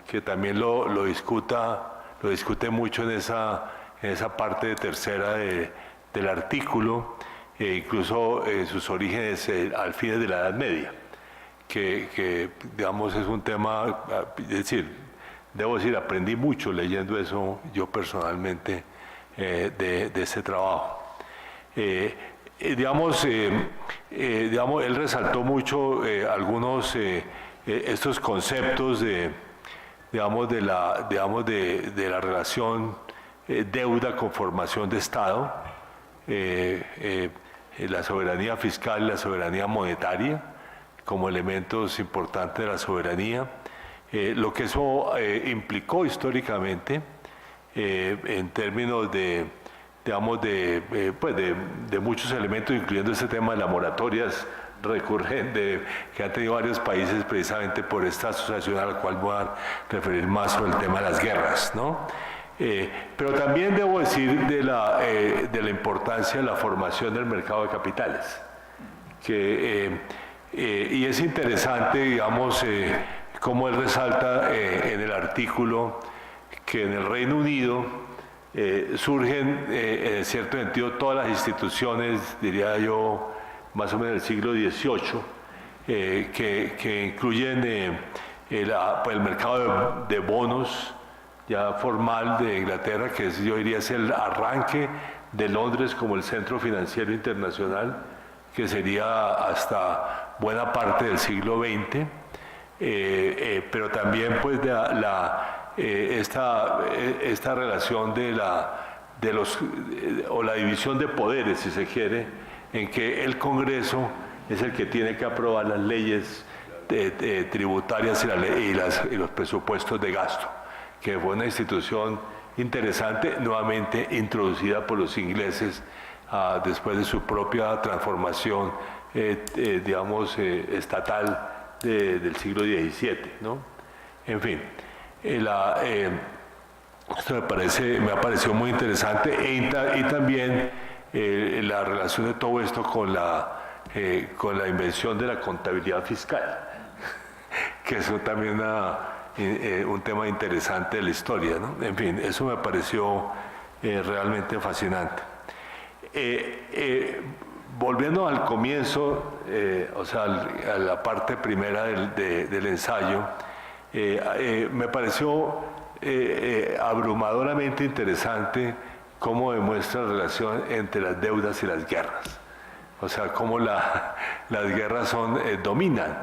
que también lo discute mucho en esa parte tercera del artículo, incluso sus orígenes al fines de la Edad Media, que digamos es un tema, es decir, debo decir, aprendí mucho leyendo eso yo personalmente de ese trabajo. Digamos, él resaltó mucho algunos estos conceptos de la relación deuda con formación de Estado, la soberanía fiscal y la soberanía monetaria como elementos importantes de la soberanía, lo que eso implicó históricamente en términos de muchos elementos, incluyendo este tema de las moratorias recurrente que han tenido varios países precisamente por esta asociación a la cual voy a referir más sobre el tema de las guerras, ¿no? Pero también debo decir de la importancia de la formación del mercado de capitales, y es interesante, digamos, cómo él resalta en el artículo que en el Reino Unido surgen, en cierto sentido, todas las instituciones, diría yo, más o menos del siglo XVIII, que incluyen el mercado de bonos ya formal de Inglaterra, que yo diría es el arranque de Londres como el centro financiero internacional, que sería hasta buena parte del siglo XX, pero también pues esta relación o la división de poderes, si se quiere, en que el Congreso es el que tiene que aprobar las leyes tributarias y los presupuestos de gasto, que fue una institución interesante, nuevamente introducida por los ingleses después de su propia transformación, digamos, estatal del siglo XVII, ¿no? En fin, esto me ha parecido muy interesante y también la relación de todo esto con la invención de la contabilidad fiscal, que es también un tema interesante de la historia, ¿no? En fin, eso me pareció realmente fascinante. Volviendo al comienzo, o sea, a la parte primera del ensayo, me pareció abrumadoramente interesante cómo demuestra la relación entre las deudas y las guerras. O sea, cómo las guerras dominan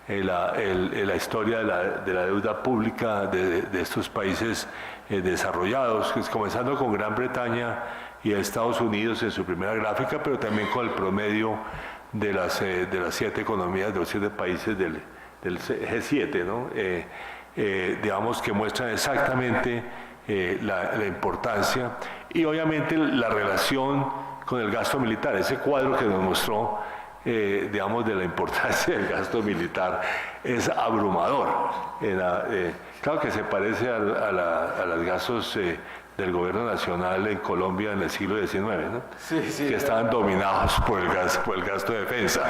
la historia de la deuda pública de estos países desarrollados, comenzando con Gran Bretaña y Estados Unidos en su primera gráfica, pero también con el promedio de las 7 economías de los 7 países del G7, ¿no? Digamos que muestran exactamente la importancia y obviamente la relación con el gasto militar. Ese cuadro que nos mostró, digamos, de la importancia del gasto militar es abrumador. Claro que se parece a los gastos del gobierno nacional en Colombia en el siglo XIX, ¿no? Sí, que estaban dominados por el gasto de defensa.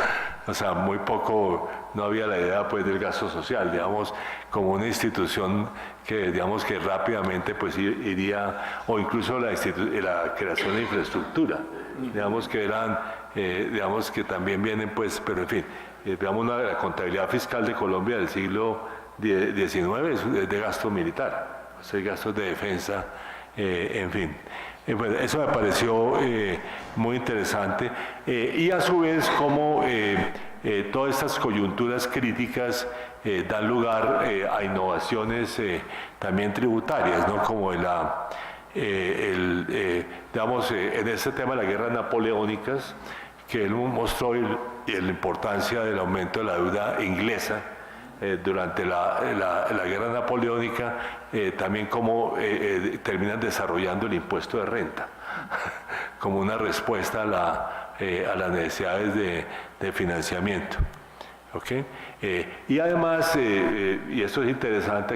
O sea, muy poco, no había la idea pues del gasto social, digamos, como una institución que, digamos, que rápidamente pues iría, o incluso la creación de infraestructura, digamos que eran, digamos que también vienen pues, pero en fin, veamos la contabilidad fiscal de Colombia del siglo XIX es de gasto militar. O hacer gastos de defensa, en fin. Bueno, eso me pareció muy interesante y a su vez como todas estas coyunturas críticas dan lugar a innovaciones también tributarias, ¿no? Como digamos, en este tema de las guerras napoleónicas, que él mostró la importancia del aumento de la deuda inglesa durante la guerra napoleónica, también cómo terminan desarrollando el impuesto de renta como una respuesta a las necesidades de financiamiento. ¿Okay? Y además, y esto es interesante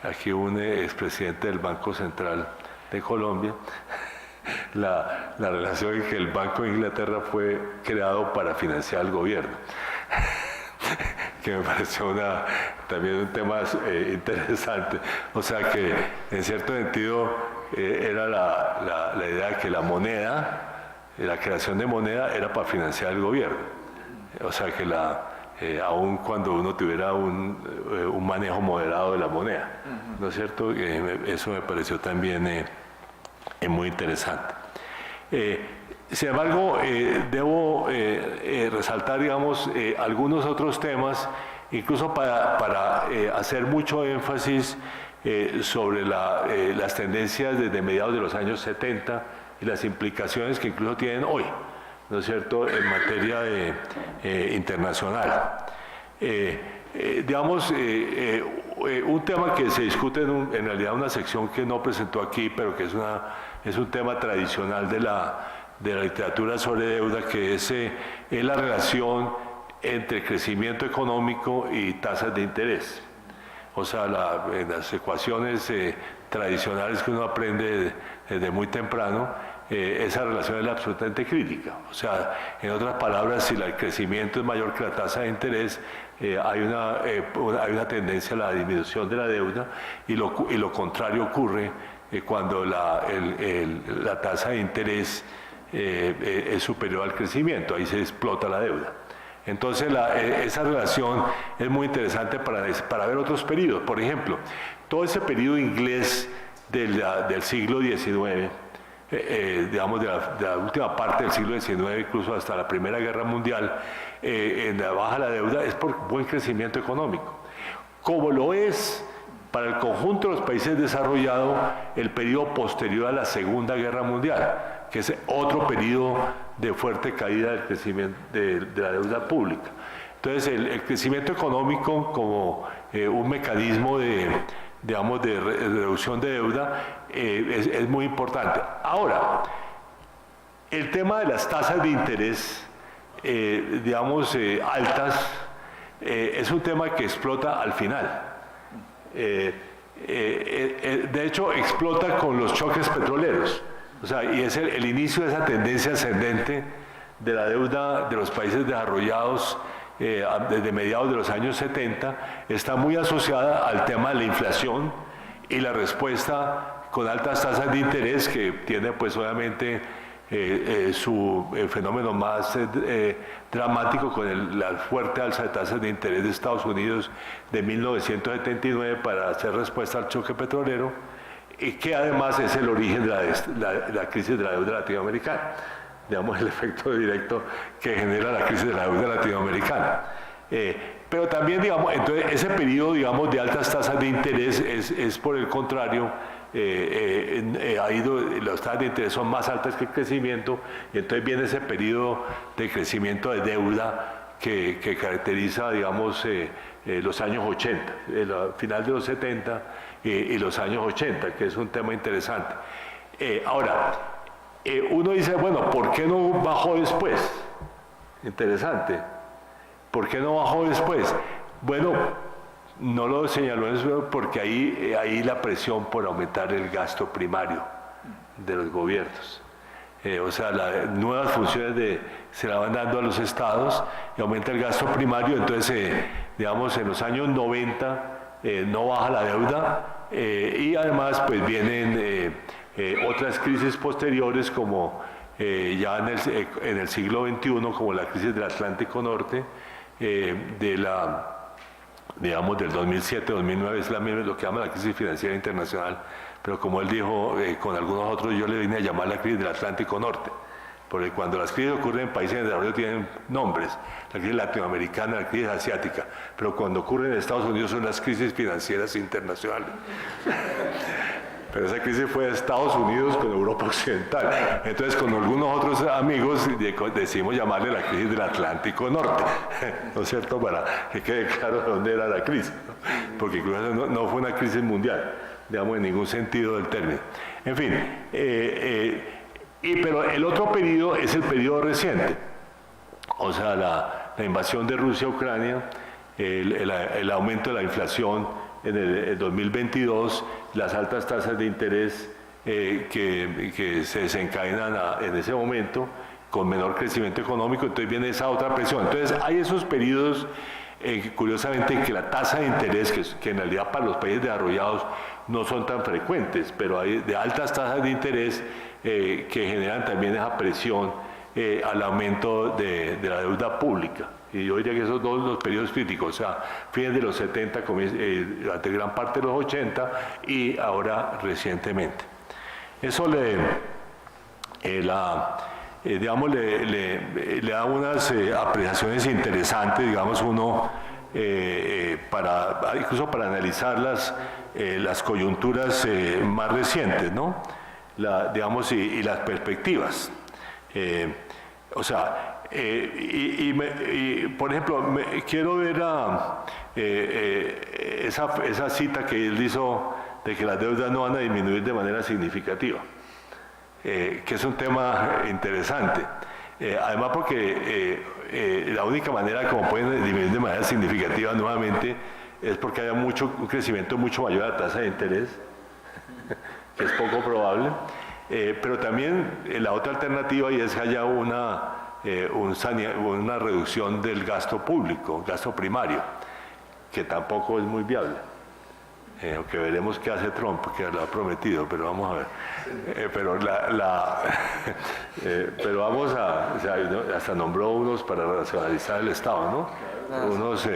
aquí un expresidente del Banco Central de Colombia, la relación en que el Banco de Inglaterra fue creado para financiar al gobierno, que me pareció también un tema interesante. O sea que en cierto sentido era la idea de que la moneda, la creación de moneda era para financiar al gobierno. O sea que aun cuando uno tuviera un manejo moderado de la moneda, ¿no es cierto? Eso me pareció también muy interesante. Sin embargo, debo resaltar, digamos, algunos otros temas, incluso para hacer mucho énfasis sobre las tendencias desde mediados de los años 70 y las implicaciones que incluso tienen hoy, ¿no es cierto?, en materia internacional. Digamos, un tema que se discute en realidad una sección que no presentó aquí, pero que es un tema tradicional de la literatura sobre deuda, que es la relación entre crecimiento económico y tasas de interés. O sea, en las ecuaciones tradicionales que uno aprende desde muy temprano, esa relación es absolutamente crítica. O sea, en otras palabras, si el crecimiento es mayor que la tasa de interés, hay una tendencia a la disminución de la deuda, y lo contrario ocurre cuando la tasa de interés es superior al crecimiento, ahí se explota la deuda. Entonces esa relación es muy interesante para ver otros periodos. Por ejemplo, todo ese periodo inglés del siglo XIX, digamos de la última parte del siglo XIX, incluso hasta la Primera Guerra Mundial, en la baja la deuda es por buen crecimiento económico. Como lo es para el conjunto de los países desarrollados el periodo posterior a la Segunda Guerra Mundial, que es otro periodo de fuerte caída del crecimiento de la deuda pública. Entonces, el crecimiento económico como un mecanismo de reducción de deuda es muy importante. Ahora, el tema de las tasas de interés, altas, es un tema que explota al final. De hecho, explota con los choques petroleros. O sea, y es el inicio de esa tendencia ascendente de la deuda de los países desarrollados desde mediados de los años 70, está muy asociada al tema de la inflación y la respuesta con altas tasas de interés, que tiene pues obviamente su fenómeno más dramático con la fuerte alza de tasas de interés de Estados Unidos de 1979 para hacer respuesta al choque petrolero, y que además es el origen de la crisis de la deuda latinoamericana, digamos, el efecto directo que genera la crisis de la deuda latinoamericana. Pero también, digamos, entonces ese periodo, digamos, de altas tasas de interés es por el contrario, las tasas de interés son más altas que el crecimiento, y entonces viene ese periodo de crecimiento de deuda que caracteriza, digamos, los años 80, el final de los 70 y los años 80, que es un tema interesante. Ahora, uno dice, bueno, ¿por qué no bajó después? Interesante. ¿Por qué no bajó después? Bueno, no lo señaló eso porque ahí la presión por aumentar el gasto primario de los gobiernos. O sea, las nuevas funciones se la van dando a los estados y aumenta el gasto primario. Entonces, digamos, en los años 90 no baja la deuda, y además pues vienen otras crisis posteriores, como ya en el siglo XXI, como la crisis del Atlántico Norte, de digamos, del 2007-2009, es lo que llama la crisis financiera internacional, pero como él dijo, con algunos otros, yo le vine a llamar la crisis del Atlántico Norte, porque cuando las crisis ocurren en países en desarrollo tienen nombres, la crisis latinoamericana, la crisis asiática, pero cuando ocurren en Estados Unidos son las crisis financieras internacionales. Pero esa crisis fue de Estados Unidos con Europa Occidental. Entonces, con algunos otros amigos decidimos llamarle la crisis del Atlántico Norte, ¿no es cierto? Para que quede claro de dónde era la crisis, ¿no? Porque incluso no fue una crisis mundial, digamos, en ningún sentido del término. En fin, pero el otro periodo es el periodo reciente, o sea, la invasión de Rusia a Ucrania, el aumento de la inflación en el 2022, las altas tasas de interés que se desencadenan en ese momento, con menor crecimiento económico, entonces viene esa otra presión. Entonces hay esos periodos, curiosamente, en que la tasa de interés, que en realidad para los países desarrollados no son tan frecuentes, pero hay de altas tasas de interés que generan también esa presión al aumento de la deuda pública. Y yo diría que esos dos los periodos críticos, o sea, fines de los 70, durante gran parte de los 80 y ahora recientemente. Eso digamos, le da unas apreciaciones interesantes, digamos, uno, incluso para analizar las coyunturas más recientes, ¿no? Digamos, y las perspectivas. O sea, por ejemplo, quiero ver esa cita que él hizo de que las deudas no van a disminuir de manera significativa, que es un tema interesante. Además porque la única manera como pueden disminuir de manera significativa nuevamente es porque haya un crecimiento mucho mayor de la tasa de interés, que es poco probable, pero también la otra alternativa y es que haya una reducción del gasto público, gasto primario, que tampoco es muy viable. Aunque veremos qué hace Trump, que lo ha prometido, pero vamos a ver. Pero vamos o sea, hasta nombró unos para racionalizar el Estado, ¿no? Unos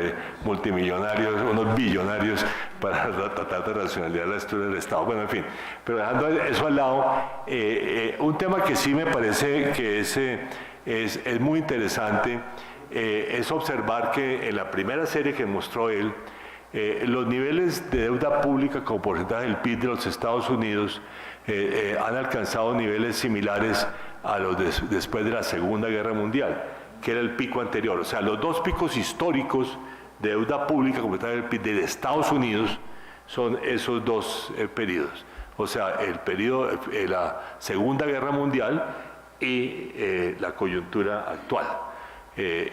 multimillonarios, unos billonarios para tratar de racionalizar la estructura del Estado. Bueno, en fin, pero dejando eso al lado, un tema que sí me parece que es muy interesante, es observar que en la primera serie que mostró él, los niveles de deuda pública como porcentaje del PIB de los Estados Unidos han alcanzado niveles similares a los después de la Segunda Guerra Mundial, que era el pico anterior. O sea, los dos picos históricos de deuda pública como porcentaje del PIB de Estados Unidos son esos dos periodos. O sea, el periodo de la Segunda Guerra Mundial y la coyuntura actual,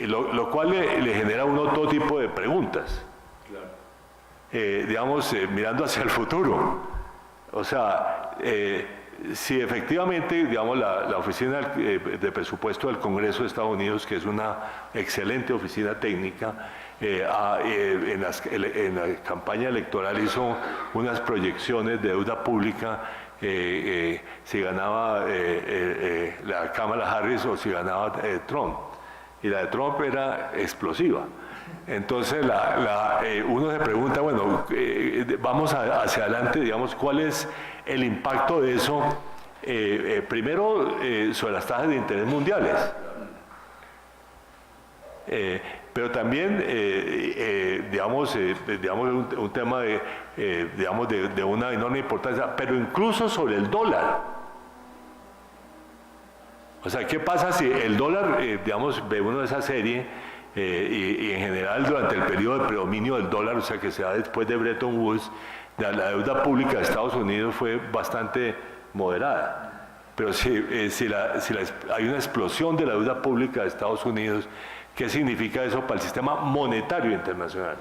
lo cual le genera a uno todo tipo de preguntas, digamos, mirando hacia el futuro. O sea, si efectivamente, digamos, la Oficina de Presupuesto del Congreso de Estados Unidos, que es una excelente oficina técnica, en la campaña electoral hizo unas proyecciones de deuda pública, si ganaba la Kamala Harris o si ganaba Trump, y la de Trump era explosiva. Entonces uno se pregunta, bueno, vamos hacia adelante, digamos, ¿cuál es el impacto de eso? Primero, sobre las tasas de interés mundiales, pero también, digamos, un tema de una enorme importancia, pero incluso sobre el dólar. O sea, ¿qué pasa si el dólar, digamos, ve uno de esa serie, y en general durante el periodo de predominio del dólar, o sea, que se da después de Bretton Woods, la deuda pública de Estados Unidos fue bastante moderada. Pero si hay una explosión de la deuda pública de Estados Unidos, ¿qué significa eso para el sistema monetario internacional?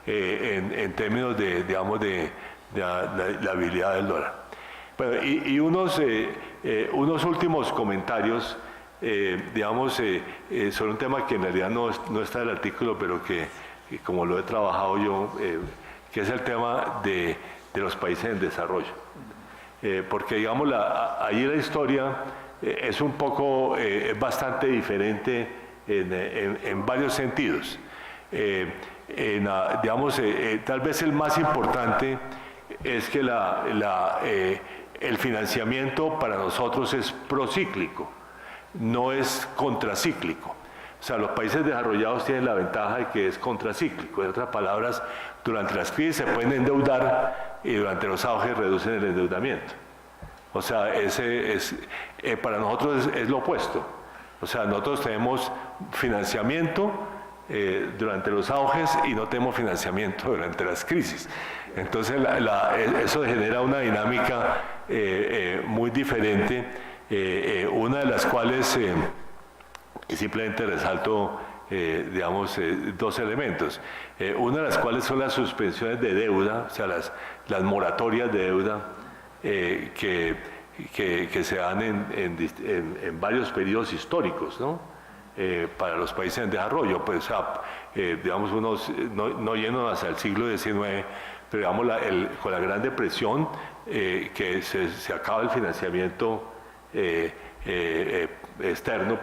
En términos de, digamos, de la habilidad del dólar. Bueno, y unos últimos comentarios, digamos, sobre un tema que en realidad no está en el artículo, pero que como lo he trabajado yo, que es el tema de los países en desarrollo. Porque, digamos, ahí la historia es un poco, es bastante diferente en varios sentidos. digamos, tal vez el más importante es que el financiamiento para nosotros es procíclico, no es contracíclico. O sea, los países desarrollados tienen la ventaja de que es contracíclico. En otras palabras, durante las crisis se pueden endeudar y durante los auges reducen el endeudamiento. O sea, para nosotros es lo opuesto. O sea, nosotros tenemos financiamiento durante los auges y no tenemos financiamiento durante las crisis. Entonces, eso genera una dinámica muy diferente, una de las cuales simplemente resalto, digamos, dos elementos. Una de las cuales son las suspensiones de deuda, o sea, las moratorias de deuda que se dan en varios periodos históricos, ¿no? Para los países en desarrollo, pues, digamos, no yendo hacia el siglo XIX, pero digamos, con la Gran Depresión, que se acaba el financiamiento externo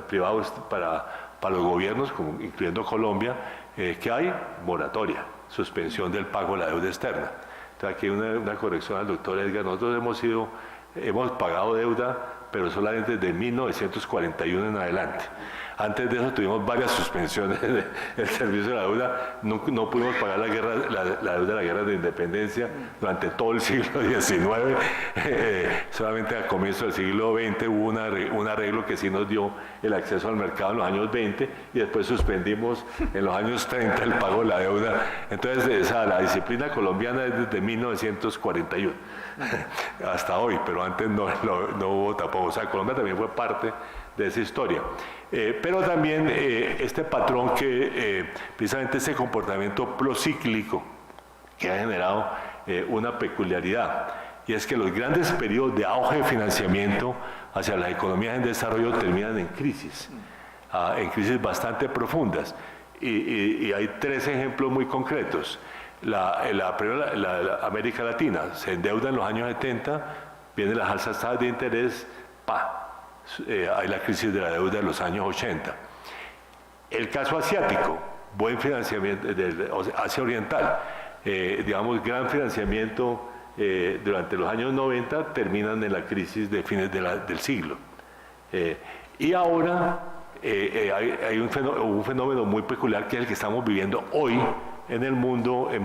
privado para los gobiernos, incluyendo Colombia, que hay moratoria, suspensión del pago de la deuda externa. Entonces aquí una corrección al doctor Edgar, nosotros hemos pagado deuda, pero solamente desde 1941 en adelante. Antes de eso tuvimos varias suspensiones del servicio de la deuda, no pudimos pagar la deuda de la guerra de independencia durante todo el siglo XIX, solamente al comienzo del siglo XX hubo un arreglo que sí nos dio el acceso al mercado en los años 20 y después suspendimos en los años 30 el pago de la deuda. Entonces la disciplina colombiana es desde 1941 hasta hoy, pero antes no hubo tampoco. O sea, Colombia también fue parte de esa historia. Pero también este patrón precisamente ese comportamiento procíclico que ha generado una peculiaridad, y es que los grandes periodos de auge de financiamiento hacia las economías en desarrollo terminan en crisis bastante profundas. Y hay tres ejemplos muy concretos. La América Latina se endeuda en los años 70, vienen las altas tasas de interés, hay la crisis de la deuda de los años 80. El caso asiático, buen financiamiento, Asia Oriental, digamos, gran financiamiento durante los años 90, terminan en la crisis de fines del siglo. Y ahora hay un fenómeno muy peculiar que es el que estamos viviendo hoy en el mundo en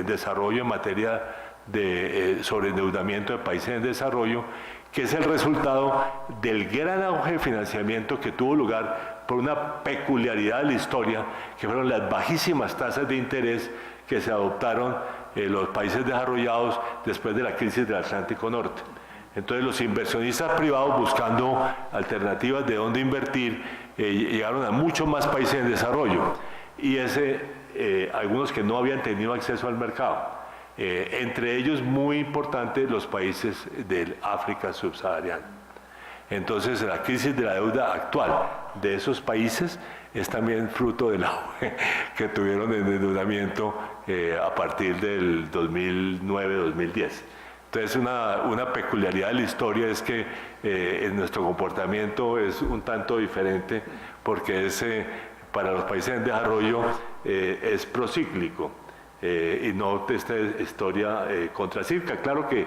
desarrollo en materia de sobreendeudamiento de países en desarrollo, que es el resultado del gran auge de financiamiento que tuvo lugar por una peculiaridad de la historia, que fueron las bajísimas tasas de interés que se adoptaron en los países desarrollados después de la crisis del Atlántico Norte. Entonces los inversionistas privados, buscando alternativas de dónde invertir, llegaron a muchos más países en desarrollo, y algunos que no habían tenido acceso al mercado. Entre ellos muy importantes los países del África subsahariana. Entonces la crisis de la deuda actual de esos países es también fruto del auge que tuvieron de endeudamiento a partir del 2009-2010. Entonces una peculiaridad de la historia es que nuestro comportamiento es un tanto diferente, porque para los países en desarrollo es procíclico. Y no esta historia contracíclica, claro que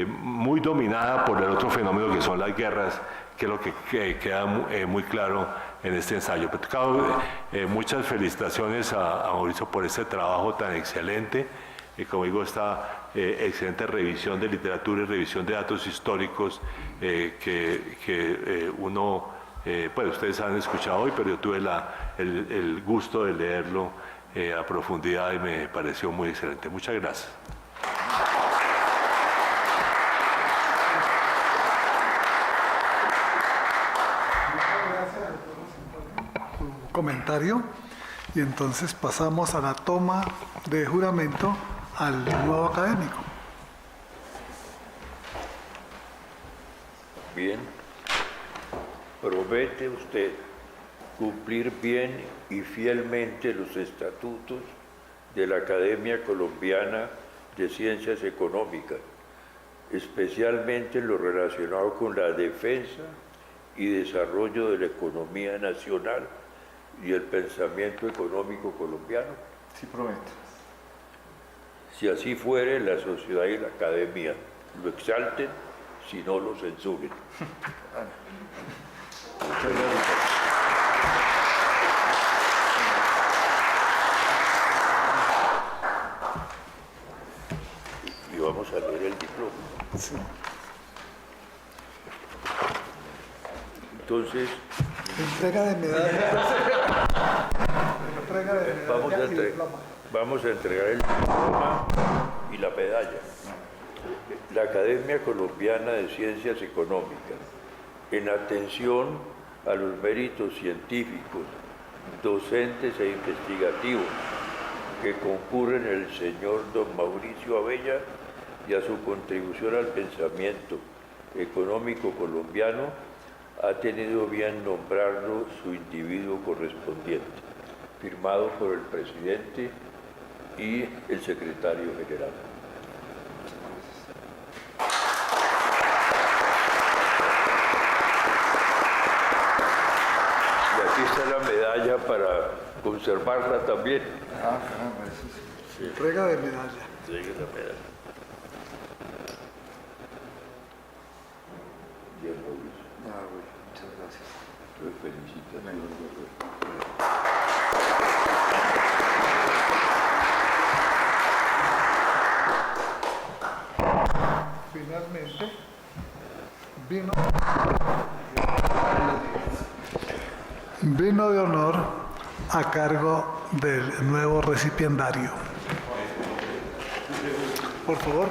muy dominada por el otro fenómeno que son las guerras, que es lo que queda muy claro en este ensayo. Pero, muchas felicitaciones a Mauricio por este trabajo tan excelente, como digo, esta excelente revisión de literatura y revisión de datos históricos que pues ustedes han escuchado hoy, pero yo tuve el gusto de leerlo a profundidad y me pareció muy excelente. Muchas gracias. Comentario, y entonces pasamos a la toma de juramento al nuevo académico. Bien. ¿Promete usted cumplir bien y fielmente los estatutos de la Academia Colombiana de Ciencias Económicas, especialmente en lo relacionado con la defensa y desarrollo de la economía nacional y el pensamiento económico colombiano. Sí, prometo. Si así fuere, la sociedad y la academia lo exalten, si no lo censuren. Muchas gracias. Y vamos a leer el diploma. Sí. Entonces, Entrega de medalla. Entrega de medalla y diploma. vamos a entregar el diploma y la medalla. La Academia Colombiana de Ciencias Económicas, en atención a los méritos científicos, docentes e investigativos que concurren el señor don Mauricio Abella y a su contribución al pensamiento económico colombiano, ha tenido bien nombrarlo su individuo correspondiente, firmado por el presidente y el secretario general. Y aquí está la medalla para conservarla también. Ah, caramba, eso sí. Entrega de medalla. Entregue la medalla. Bien, Mauricio. Ah, bueno, muchas gracias. Felicitaciones. Finalmente, vino de honor a cargo del nuevo recipiendario. Por favor,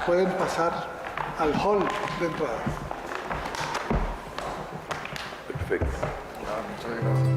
pueden pasar al hall de entrada. Perfecto. Muchas gracias.